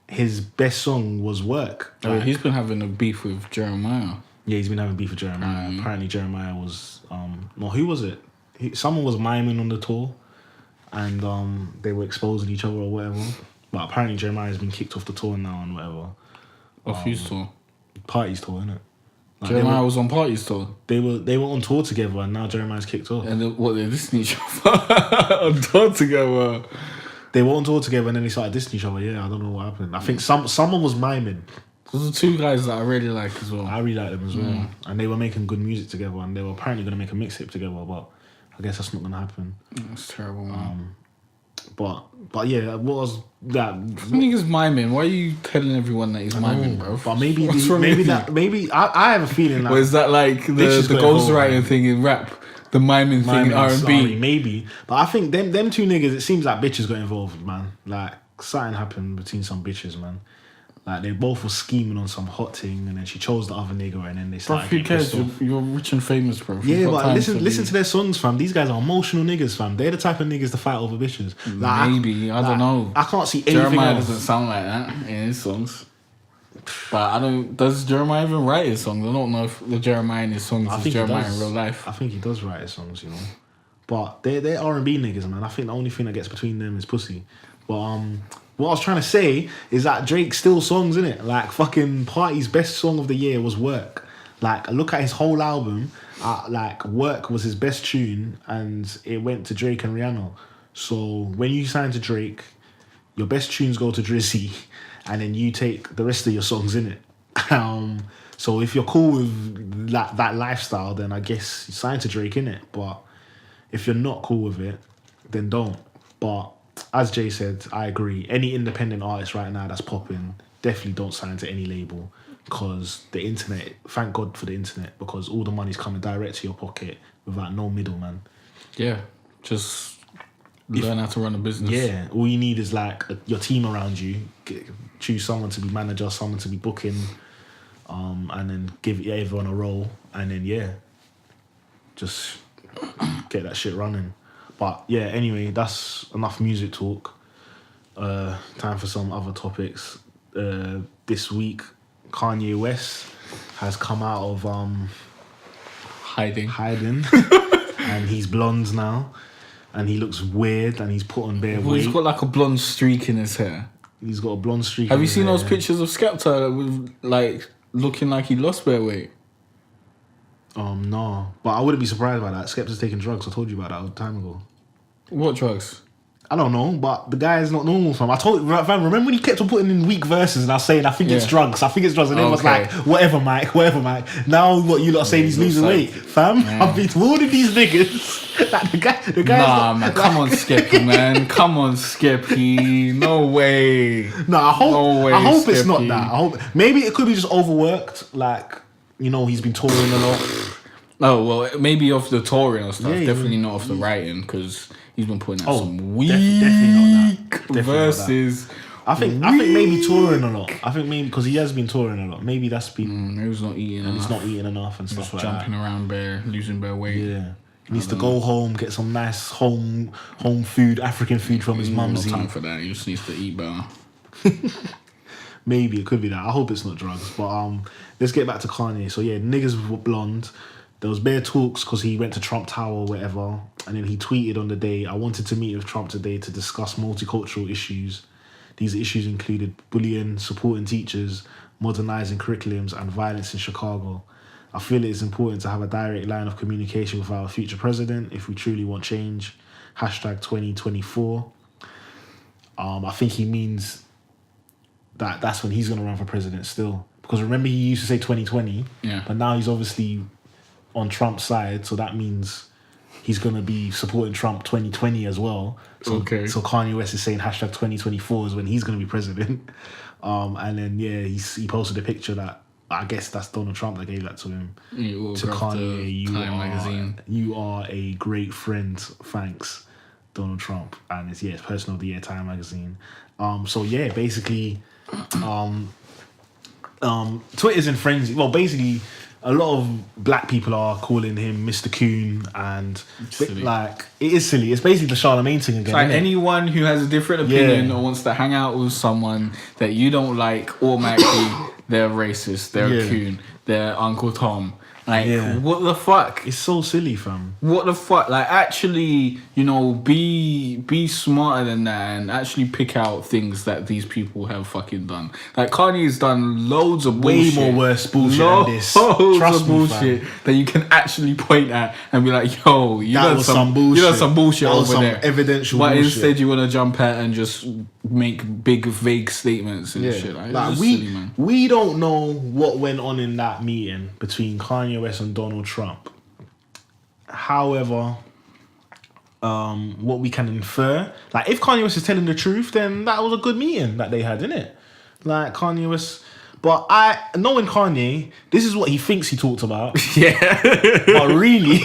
his best song was Work. Like, he's been having a beef with Jeremiah. Yeah, he's been having beef with Jeremiah. Mm-hmm. Apparently Jeremiah was... who was it? Someone was miming on the tour, and they were exposing each other or whatever. But apparently Jeremiah's been kicked off the tour now and whatever. Off whose tour? Party's tour, innit? Like, Jeremiah was on Party's tour. They were on tour together, and now Jeremiah's kicked off. And they're dissing each other on tour together. They were on tour together, and then they started dissing each other. Yeah, I don't know what happened. I think someone was miming. Those are two guys that I really like as well. I really like them as well. And they were making good music together, and they were apparently going to make a mixtape together, but I guess that's not going to happen. That's terrible, man. But yeah, what was that? Niggas miming. Why are you telling everyone that he's miming, bro? But maybe I have a feeling like... Or is that like the ghostwriting thing in rap? The miming thing in R&B? Maybe. But I think them two niggas, it seems like bitches got involved, man. Like, something happened between some bitches, man. Like, they both were scheming on some hot thing, and then she chose the other nigga, and then they Bro, started. who cares? You're rich and famous, bro. Yeah, but listen to their songs, fam. These guys are emotional niggas, fam. They're the type of niggas to fight over bitches. Like, maybe I don't know. I can't see anything Jeremiah else. doesn't sound like that in his songs. But I don't. Does Jeremiah even write his songs? I don't know if the Jeremiah in his songs is Jeremiah in real life. I think he does write his songs, you know. But they're R&B niggas, man. I think the only thing that gets between them is pussy. But what I was trying to say is that Drake still songs, innit? Like, fucking Party's best song of the year was Work. Like, look at his whole album. Like, Work was his best tune, and it went to Drake and Rihanna. So when you sign to Drake, your best tunes go to Drizzy, and then you take the rest of your songs, innit? So if you're cool with that lifestyle, then I guess you sign to Drake, innit? But if you're not cool with it, then don't. But as Jay said, I agree. Any independent artist right now that's popping, definitely don't sign to any label, because the internet, thank God for the internet, because all the money's coming direct to your pocket without no middleman. Yeah, just learn how to run a business. Yeah, all you need is like your team around you. Choose someone to be manager, someone to be booking, and then give everyone a role, and then just get that shit running. But yeah, anyway, that's enough music talk. Time for some other topics. This week, Kanye West has come out of hiding, and he's blonde now, and he looks weird, and he's put on bare weight. He's got like a blonde streak in his hair. He's got a blonde streak. Have you seen those pictures of Skepta with like looking like he lost bare weight? No, but I wouldn't be surprised by that. Skepta's taking drugs. I told you about that a time ago. What drugs? I don't know, but the guy is not normal, fam. I told you, fam, remember when he kept on putting in weak verses and I was saying, I think it's drugs, and then was like, whatever, Mike. Now what you lot are saying, he's losing weight, fam. Yeah. I've been warning these niggas. Like, the guy. Nah, man, come on, Skippy, man. Come on, Skippy. No way. No, I hope it's not that. I hope maybe it could be just overworked. Like, you know, he's been touring a lot. Oh, well, maybe off the touring or stuff. Yeah, definitely not off the writing, because he's been putting out some weak verses. I think maybe touring a lot. I think maybe because he has been touring a lot. Maybe that's been. Maybe he's not eating enough. He's not eating enough and stuff like that. Jumping around bare, losing bare weight. Yeah. He needs to go home, get some nice home food, African food from his mum's. No time for that. He just needs to eat better. Maybe it could be that. I hope it's not drugs. But let's get back to Kanye. So yeah, niggas were blonde. There was bare talks because he went to Trump Tower or whatever, and then he tweeted on the day, I wanted to meet with Trump today to discuss multicultural issues. These issues included bullying, supporting teachers, modernizing curriculums, and violence in Chicago. I feel it is important to have a direct line of communication with our future president if we truly want change. #2024. I think he means that that's when he's going to run for president still. Because remember, he used to say 2020, but now he's obviously on Trump's side, so that means he's going to be supporting Trump 2020 as well. So Kanye West is saying #2024 is when he's going to be president. And then, he posted a picture that, I guess that's Donald Trump that gave that to him. To Kanye, you are a great friend. Thanks, Donald Trump. And it's Person of the Year, Time magazine. Basically, Twitter's in frenzy. Well, basically, a lot of black people are calling him Mr. Coon, and it is silly. It's basically the Charlemagne thing again. Like anyone who has a different opinion or wants to hang out with someone that you don't like, automatically they're racist, they're a coon, they're Uncle Tom. Like, what the fuck? It's so silly, fam. What the fuck? Like, actually, be smarter than that and actually pick out things that these people have fucking done. Like, Kanye's done loads of bullshit. Way more worse bullshit than this. Trust me, bullshit that you can actually point at and be like, yo, you done some bullshit. You done some bullshit over there. Evidential but bullshit. Instead you want to jump at and just make big, vague statements and shit. Like silly, man. We don't know what went on in that meeting between Kanye West and Donald Trump. However, what we can infer, like, if Kanye West is telling the truth, then that was a good meeting that they had, innit? Like, Kanye West. But knowing Kanye, this is what he thinks he talked about. But really,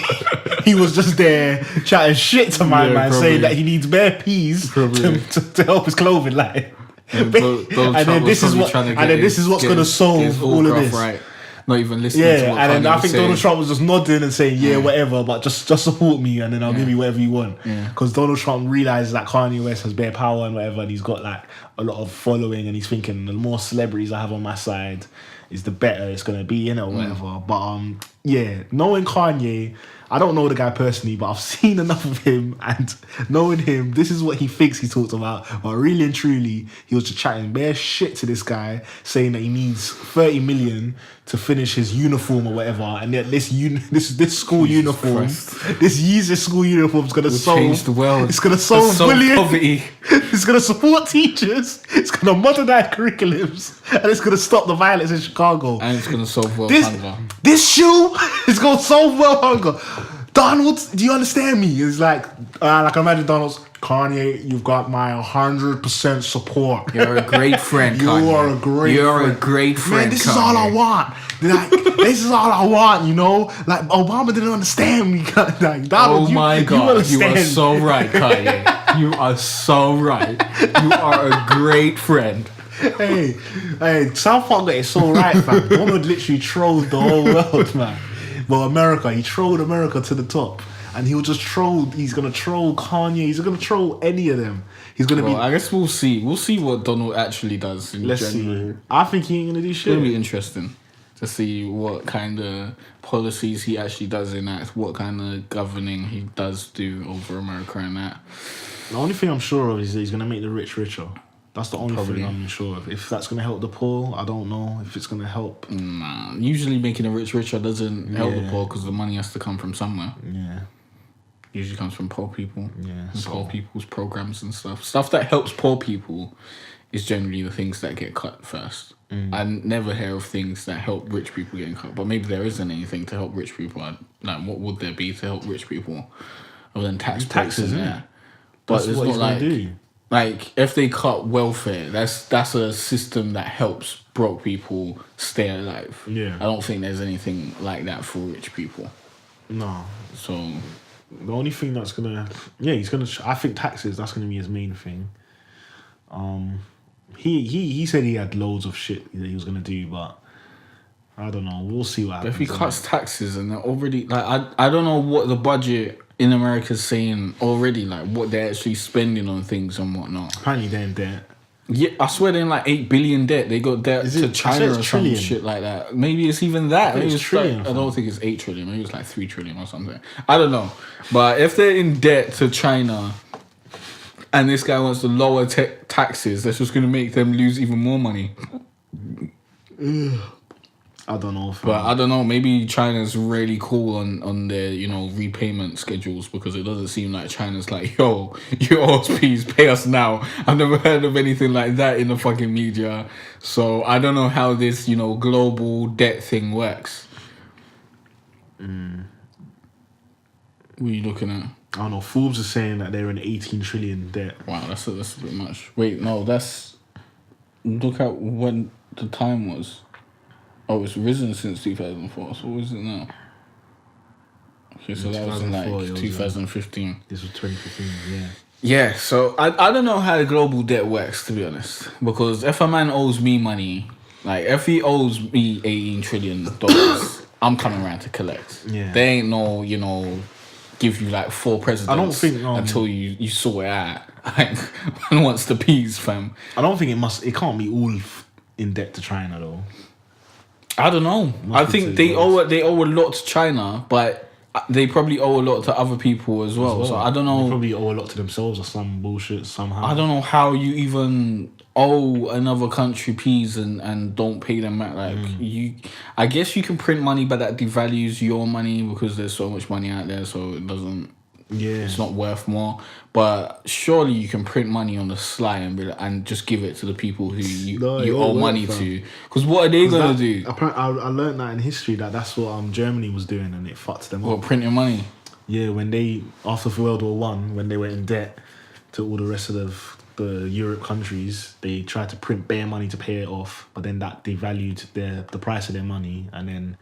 he was just there chatting shit to my man, saying that he needs bare peas to help his clothing line. And then this is what's going to solve all of this. Right. Not even listening to what and then Kanye I was think saying. Donald Trump was just nodding and saying, whatever, but just support me and then I'll give you whatever you want. Because Donald Trump realizes that Kanye West has bare power and whatever, and he's got like a lot of following, and he's thinking the more celebrities I have on my side is the better it's gonna be, or whatever. But knowing Kanye, I don't know the guy personally, but I've seen enough of him, and knowing him, this is what he thinks he talks about. But really and truly, he was just chatting bare shit to this guy, saying that he needs 30 million to finish his uniform or whatever, and yet this school uniform, this Yeezus school uniform is gonna change the world. It's gonna solve bullying. Poverty. It's gonna support teachers. It's gonna modernize curriculums, and it's gonna stop the violence in Chicago. And it's gonna solve world hunger. This shoe is gonna solve world hunger. Donald, do you understand me? It's like I can imagine Donald's, Kanye, you've got my 100% support. You're a great friend, Kanye. You're a great friend. Man, this Kanye. is all I want. Like, this is all I want, Like, Obama didn't understand me. Like, Donald, oh my God, you are so right, Kanye. You are so right. You are a great friend. Hey, South Park got it so right, fam. Donald literally trolled the whole world, man. But America, he trolled America to the top. And he'll just troll. He's gonna troll Kanye. He's gonna troll any of them. He's gonna be. I guess we'll see. We'll see what Donald actually does in January. See. I think he ain't gonna do shit. It's gonna be interesting to see what kind of policies he actually does enact, what kind of governing he does do over America and that. The only thing I'm sure of is that he's gonna make the rich richer. That's the only thing I'm sure of. If that's gonna help the poor, I don't know if it's gonna help. Nah, usually making the rich richer doesn't help the poor because the money has to come from somewhere. Yeah. Usually comes from poor people. Yeah. And poor people's programs and stuff. Stuff that helps poor people is generally the things that get cut first. I never hear of things that help rich people getting cut. But maybe there isn't anything to help rich people. Like, what would there be to help rich people other than taxes? Yeah. But that's it's what not do. Like, if they cut welfare, that's a system that helps broke people stay alive. Yeah. I don't think there's anything like that for rich people. No. So the only thing that's gonna, he's gonna. I think taxes. That's gonna be his main thing. He said he had loads of shit that he was gonna do, but I don't know. We'll see what happens. But if he cuts taxes and they're already I don't know what the budget in America is saying already, like what they're actually spending on things and whatnot. Apparently they're in debt. Yeah, I swear they're in like 8 billion debt. They got debt to China or some shit like that. Maybe it's even that. Maybe it's trillion. Like, I don't think it's 8 trillion. Maybe it's like 3 trillion or something. I don't know. But if they're in debt to China and this guy wants to lower taxes, that's just going to make them lose even more money. I don't know. But I don't know. Maybe China's really cool on their, repayment schedules, because it doesn't seem like China's like, yo, you owe us, please pay us now. I've never heard of anything like that in the fucking media. So I don't know how this, global debt thing works. What are you looking at? I don't know. Forbes is saying that they're in 18 trillion debt. Wow, that's a bit much. Wait, no, look at when the time was. Oh, it's risen since 2004. So what is it now? Okay, so that was in like 2015. This was 2015, yeah. Yeah, so I don't know how the global debt works, to be honest. Because if a man owes me money, like if he owes me $18 trillion, I'm coming around to collect. Yeah. They ain't no, give you like 4 presidents I don't think, until you sort it out. Like, one wants the peas, fam. I don't think it can't be all in debt to China though. I don't know. I think they owe a lot to China, but they probably owe a lot to other people as well. So I don't know. They probably owe a lot to themselves or some bullshit somehow. I don't know how you even owe another country peas and don't pay them back. Like I guess you can print money, but that devalues your money because there's so much money out there, so it doesn't. Yeah, it's not worth more. But surely you can print money on the sly and just give it to the people who you owe money to. Because what are they gonna do? I learned that in history that's what Germany was doing, and it fucked them up. Printing money? Yeah, when they after World War One, when they were in debt to all the rest of the Europe countries, they tried to print bare money to pay it off, but then that devalued the price of their money, and then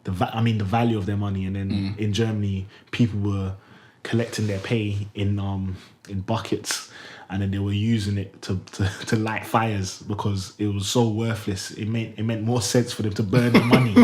the value of their money, and then in Germany people were collecting their pay in buckets, and then they were using it to light fires because it was so worthless. It meant more sense for them to burn the money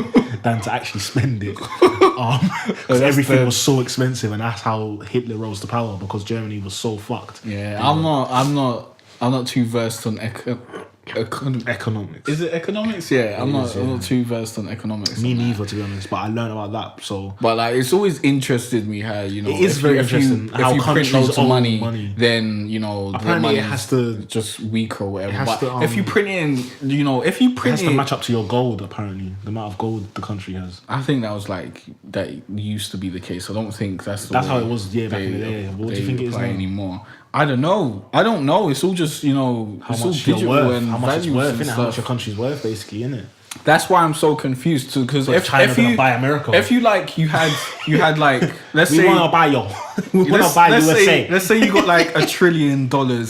than to actually spend it. Because everything was so expensive, and that's how Hitler rose to power, because Germany was so fucked. Yeah, I'm not too versed on economics. Is it economics? Yeah, I'm not too versed on economics. Me neither, to be honest. But I learned about that. So, but like, it's always interested me how, you know, it is very interesting how you print loads of money, then, you know, apparently the money it has to just weak or whatever. But if you print in, you know, if you print it has to match up to your gold. Apparently, the amount of gold the country has. I think that used to be the case. I don't think that's how it was. Yeah, back in the day. What do you think it is now? Anymore? I don't know. It's all just, you know, how it's much all digital worth, and how much it's worth, and innit? How much your country's worth, basically, innit? That's why I'm so confused too. Because if you buy America, if you like, you had like, let's say we want to buy you. We want to buy USA. Let's say you got like $1 trillion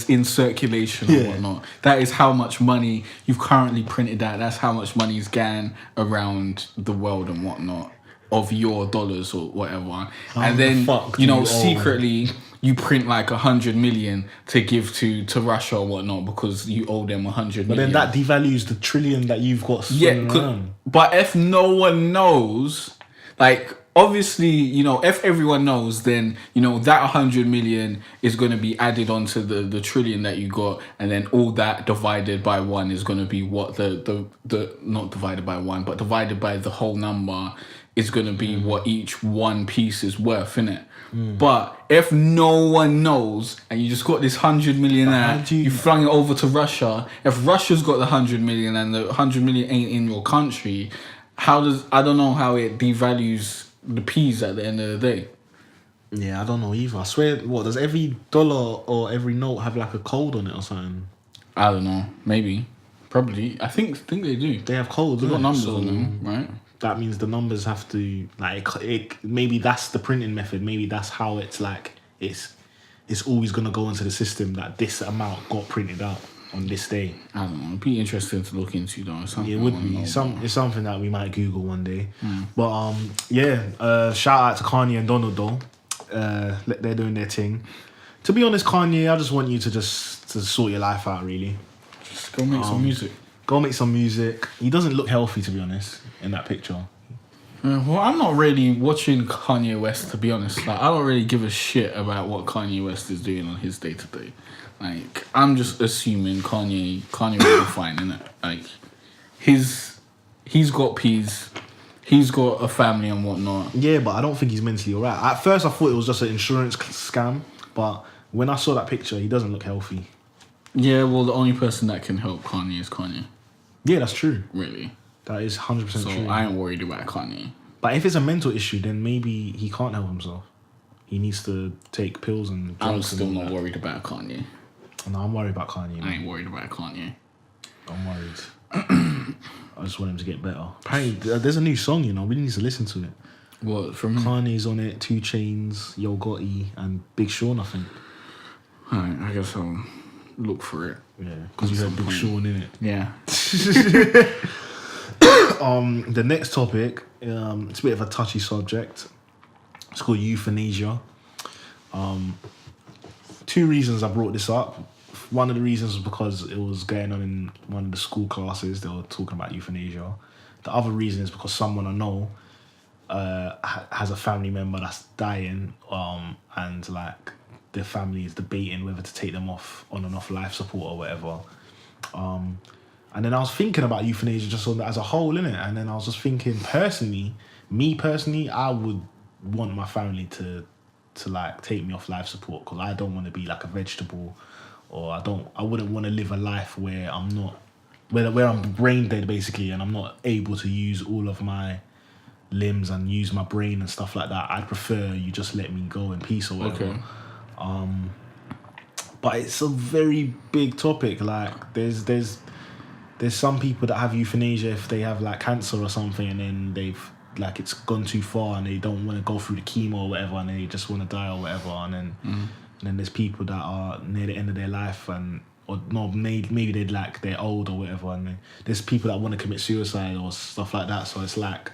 in circulation or whatnot. That is how much money you've currently printed out. That's how much money is gone around the world and whatnot of your dollars or whatever. And then, you know, secretly you print like 100 million to give to Russia or whatnot because you owe them 100 million. But then that devalues the trillion that you've got swimming around. But if no one knows, like, obviously, you know, if everyone knows, then, you know, that 100 million is going to be added onto the trillion that you got, and then all that divided by 1 is going to be what the not divided by 1, but divided by the whole number is going to be what each one piece is worth, innit? But if no one knows and you just got this 100 million out, you flung it over to Russia. If Russia's got the 100 million and the 100 million ain't in your country, I don't know how it devalues the peas at the end of the day. Yeah, I don't know either. I swear, does every dollar or every note have like a code on it or something? I don't know. Maybe. Probably. I think they do. They have codes. They've got numbers on them, right? That means the numbers have to, like, maybe that's the printing method. Maybe that's how it's like, it's always going to go into the system that this amount got printed out on this day. I don't know. It'd be interesting to look into, though. It would be. It's something that we might Google one day. But, shout out to Kanye and Donald, though. They're doing their thing. To be honest, Kanye, I just want you to sort your life out, really. Just go make some music. Go make some music. He doesn't look healthy, to be honest, in that picture. Well, I'm not really watching Kanye West, to be honest. Like, I don't really give a shit about what Kanye West is doing on his day to day. Like, I'm just assuming Kanye will be fine, innit? Like, he's got peas, he's got a family and whatnot. Yeah, but I don't think he's mentally alright. At first, I thought it was just an insurance scam, but when I saw that picture, he doesn't look healthy. Yeah, well, the only person that can help Kanye is Kanye. Yeah, that's true. Really? That is 100% true. So I ain't worried about Kanye. But if it's a mental issue, then maybe he can't help himself. He needs to take pills and drugs. I'm still not worried about Kanye. No, I'm worried about Kanye. I ain't worried about Kanye. I'm worried. I just want him to get better. Apparently, there's a new song, you know. We need to listen to it. What, from Kanye's on it, 2 Chainz, Yo Gotti, and Big Sean, I think. Alright, I guess I'll look for it. Yeah, because you heard Big Sean in it. Yeah. The next topic, it's a bit of a touchy subject. It's called euthanasia. 2 reasons I brought this up. One of the reasons was because it was going on in one of the school classes. They were talking about euthanasia. The other reason is because someone I know has a family member that's dying, and like their family is debating whether to take them off on and off life support or whatever. And then I was thinking about euthanasia just as a whole, innit? And then I was just thinking, me personally, I would want my family to like take me off life support, because I don't want to be like a vegetable, or I wouldn't want to live a life where I'm not, where I'm brain dead basically, and I'm not able to use all of my limbs and use my brain and stuff like that. I'd prefer you just let me go in peace or whatever. Okay. But it's a very big topic. Like there's some people that have euthanasia if they have like cancer or something, and then they've like it's gone too far and they don't want to go through the chemo or whatever, and they just want to die or whatever. And then there's people that are near the end of their life, maybe they're old or whatever, and there's people that want to commit suicide or stuff like that. So it's like,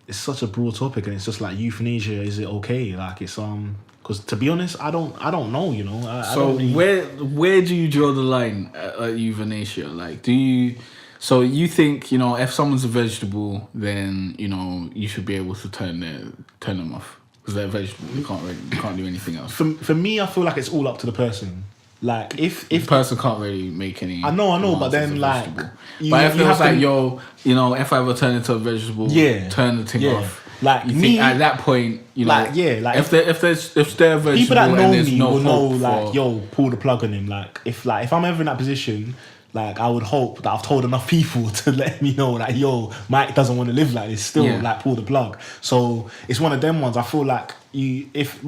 it's such a broad topic, and it's just like euthanasia. Is it okay? Like it's because to be honest, I don't know. You know. I don't really... where do you draw the line at euthanasia? Like, do you? So you think, you know, if someone's a vegetable, then, you know, you should be able to turn them off because they're a vegetable. You can't do anything else. For me, I feel like it's all up to the person. Like if the person can't really make any. I know, but then like, but if it was like, yo, you know, if I ever turn into a vegetable, turn the thing off. Like you me, think at that point, you know, like if they're a vegetable, people that know me will know, like, yo, pull the plug on him. Like if I'm ever in that position. Like, I would hope that I've told enough people to let me know that, yo, Mike doesn't want to live like this still, like, pull the plug. So, it's one of them ones. I feel like if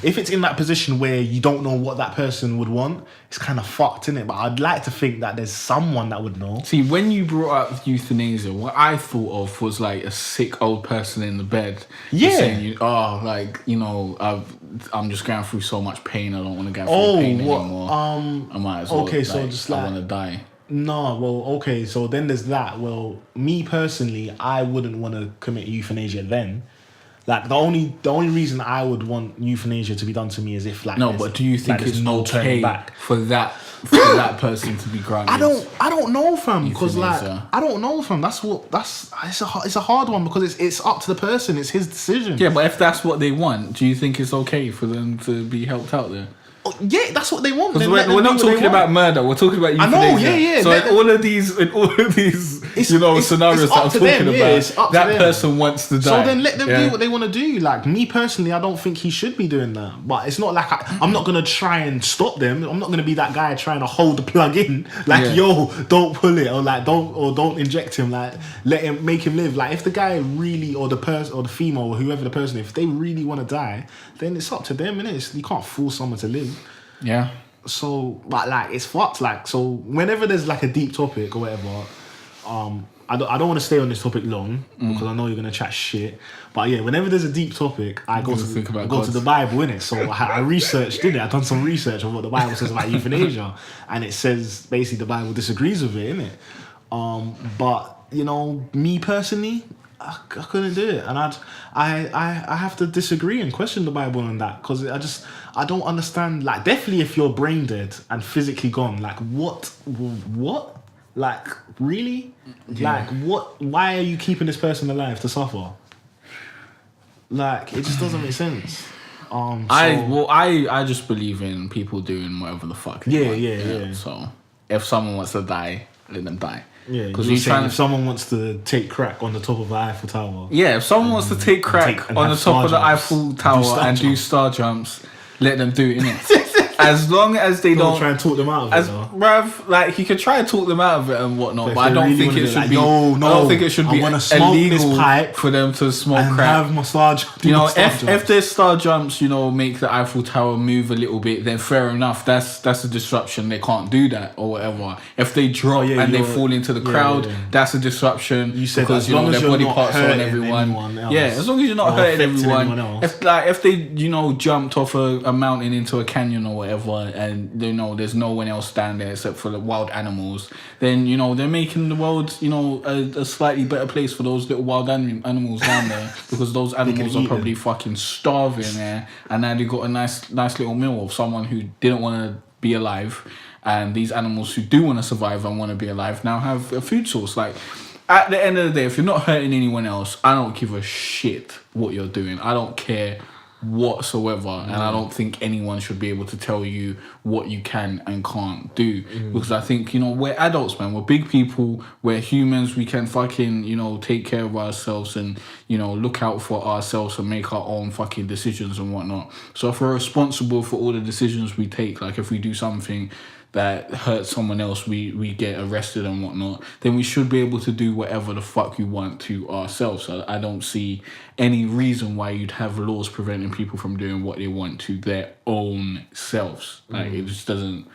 it's in that position where you don't know what that person would want, it's kind of fucked, innit? But I'd like to think that there's someone that would know. See, when you brought up euthanasia, what I thought of was, like, a sick old person in the bed. Yeah. Saying, I'm just going through so much pain, I don't want to go through pain anymore. I might as well, okay, so just like... I want to die. No, well, okay, so then there's that. Well, me personally, I wouldn't want to commit euthanasia then. Like, the only reason I would want euthanasia to be done to me is if, like... No, but do you think it's no okay back for that person to be granted? I don't know, fam, because, like, I don't know, fam. It's a hard one because it's up to the person. It's his decision. Yeah, but if that's what they want, do you think it's okay for them to be helped out there? Yeah, that's what they want. Because we're not talking about murder. We're talking about euthanasia. I know, yeah. So in all of these, scenarios that I'm talking about, that person wants to die. So then let them do what they want to do. Like me personally, I don't think he should be doing that. But it's not like I'm not gonna try and stop them. I'm not gonna be that guy trying to hold the plug in. Like yo, don't pull it, or like don't inject him. Like make him live. Like if the guy really, or the person, or the female, or whoever the person, if they really want to die, then it's up to them, innit? You can't force someone to live. Yeah. So, but like, it's fucked. Like, so whenever there's like a deep topic or whatever, I don't want to stay on this topic long because I know you're gonna chat shit. But yeah, whenever there's a deep topic, I go to the Bible, innit? So I researched, didn't it? I done some research on what the Bible says about euthanasia, and it says basically the Bible disagrees with it, innit? But you know, me personally, I couldn't do it, and I have to disagree and question the Bible on that because I don't understand. Like, definitely if you're brain dead and physically gone, like what, like really, like what? Why are you keeping this person alive to suffer? Like, it just doesn't make sense. I just believe in people doing whatever the fuck they want. Yeah. So if someone wants to die, let them die. Yeah, because if someone wants to take crack on the top of the Eiffel Tower. Yeah, if someone wants to take crack on the top of the Eiffel Tower and do star jumps, let them do it, innit? As long as they don't try and talk them out of it. Bruv, like, you can try and talk them out of it and whatnot, but I don't think it should be. I don't think it should be illegal for them to smoke and crack. Have massage. You know, if their star jumps, you know, make the Eiffel Tower move a little bit, then fair enough. That's a disruption. They can't do that or whatever. If they drop and they fall into the crowd, that's a disruption. You said because, you know, their body parts are on everyone. Yeah, as long as you're not hurting everyone. If they, you know, jumped off a mountain into a canyon or whatever, and you know there's no one else down there except for the wild animals, then you know they're making the world, you know, a slightly better place for those little wild animals down there because those animals are probably fucking starving there, and now they got a nice little meal of someone who didn't want to be alive, and these animals who do want to survive and want to be alive now have a food source. Like, at the end of the day, if you're not hurting anyone else, I don't give a shit what you're doing. I don't care whatsoever, and I don't think anyone should be able to tell you what you can and can't do, because I think, you know, we're adults, man. We're big people, we're humans, we can fucking, you know, take care of ourselves and, you know, look out for ourselves and make our own fucking decisions and whatnot. So if we're responsible for all the decisions we take, like if we do something that hurts someone else, we get arrested and whatnot, then we should be able to do whatever the fuck we want to ourselves. So I don't see any reason why you'd have laws preventing people from doing what they want to their own selves. Like, it just doesn't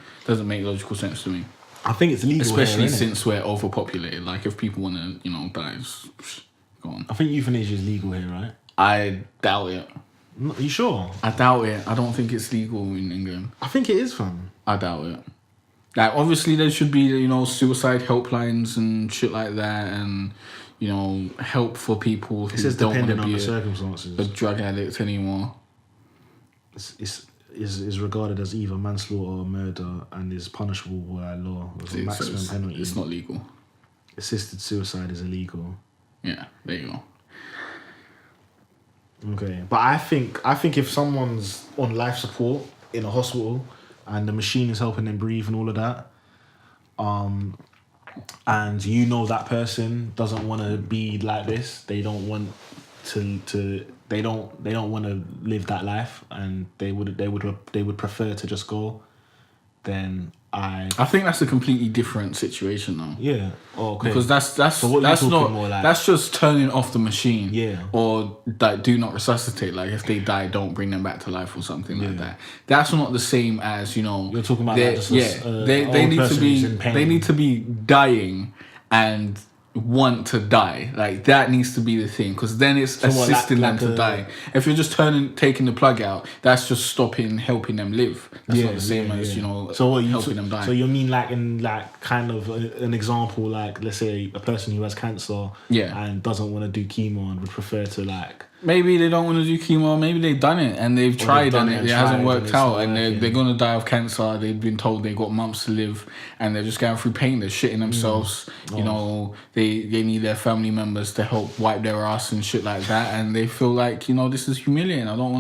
make logical sense to me. I think it's legal, especially since we're overpopulated. Like, if people want to, you know, die, go on. I think euthanasia is legal here, right? I doubt it. Are you sure? I doubt it. I don't think it's legal in England. I think it is, fam. I doubt it. Like, obviously there should be, you know, suicide helplines and shit like that, and, help for people who says don't want depending to on be the circumstances. a drug addict anymore. Is regarded as either manslaughter or murder and is punishable by law with a maximum penalty. It's not legal. Assisted suicide is illegal. Yeah, there you go. Okay, but I think if someone's on life support in a hospital and the machine is helping them breathe and all of that, and that person doesn't want to be like this, they don't want they don't want to live that life, and they would prefer to just go, then I think that's a completely different situation though. Yeah. Oh, okay. Because that's just turning off the machine. Yeah. Or like do not resuscitate. Like if they die, don't bring them back to life or something like that. That's not the same as you're talking about. Like they need to be dying and want to die. Like that needs to be the thing, because then it's assisting them to die. If you're just taking the plug out, that's just helping them live. That's not the same as helping them die. So you mean like in like kind of an example, like let's say a person who has cancer and doesn't want to do chemo and would prefer to like, maybe they don't want to do chemo, maybe they've done it and they've tried and it hasn't worked out, and they're going to die of cancer. They've been told they've got months to live and they're just going through pain. They're shitting themselves. They need their family members to help wipe their ass and shit like that, and they feel like, this is humiliating. I don't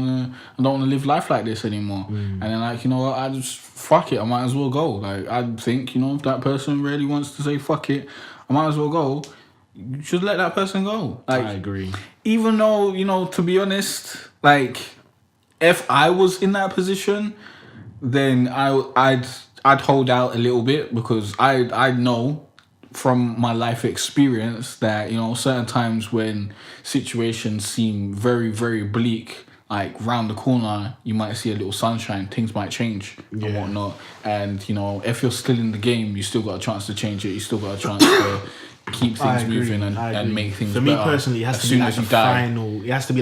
want to live life like this anymore. And then like, I just fuck it. I might as well go. Like I think, if that person really wants to say fuck it, I might as well go. You should let that person go. Like, I agree. Even though, to be honest, like, if I was in that position, then I'd hold out a little bit, because I know from my life experience that, certain times when situations seem very, very bleak, like round the corner, you might see a little sunshine, things might change and whatnot. And, if you're still in the game, you still got a chance to change it. You still got a chance to keep things moving and make things better. For me personally, it has to be like the final. It has to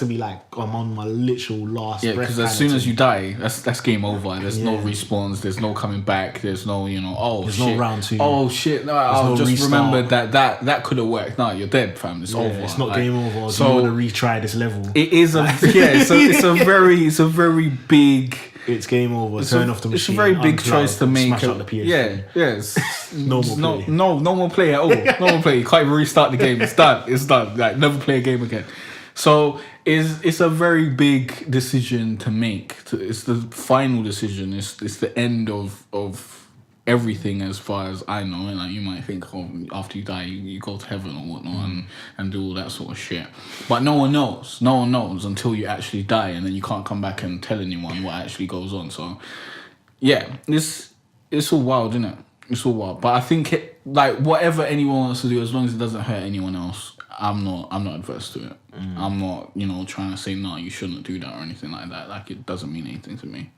be like I'm on my literal last. Yeah, because as soon as you die, that's game over. There's no respawns. There's no coming back. There's no there's shit. No round 2. Oh shit! No, I just remembered that could have worked. No, you're dead, fam. It's over. It's not game over. So you want to retry this level? It is it's a very big. It's game over. Turn off the machine. It's a very big choice to make. Smash out the PS3. Yes. No more play at all. No more play. You can't even restart the game. It's done. Like never play a game again. So it's a very big decision to make. It's the final decision. It's the end of everything, as far as I know. And like you might think, after you die, you go to heaven or whatnot and do all that sort of shit. But no one knows. No one knows until you actually die, and then you can't come back and tell anyone what actually goes on. So yeah, it's all wild, isn't it? It's all wild. But I think like whatever anyone wants to do, as long as it doesn't hurt anyone else, I'm not adverse to it. I'm not, trying to say no, you shouldn't do that or anything like that. Like it doesn't mean anything to me.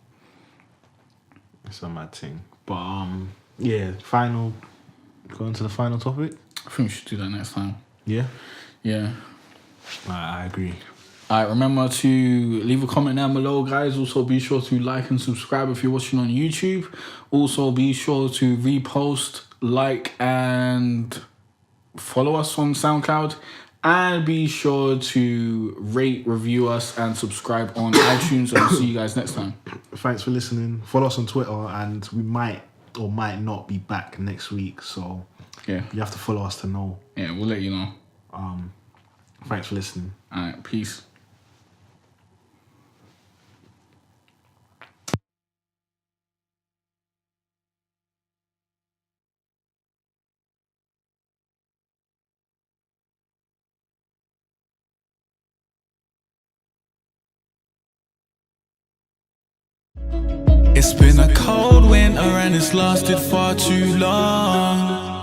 It's a mad thing. But going to the final topic. I think we should do that next time. Yeah? Yeah. I agree. Alright, remember to leave a comment down below, guys. Also be sure to like and subscribe if you're watching on YouTube. Also be sure to repost, like and follow us on SoundCloud. And be sure to rate, review us and subscribe on iTunes. And I'll see you guys next time. Thanks for listening. Follow us on Twitter, and we might or might not be back next week. So you have to follow us to know. Yeah, we'll let you know. Thanks for listening. Alright, peace. It's been a cold winter and it's lasted far too long.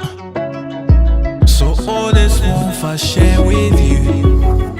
So all this warmth I share with you.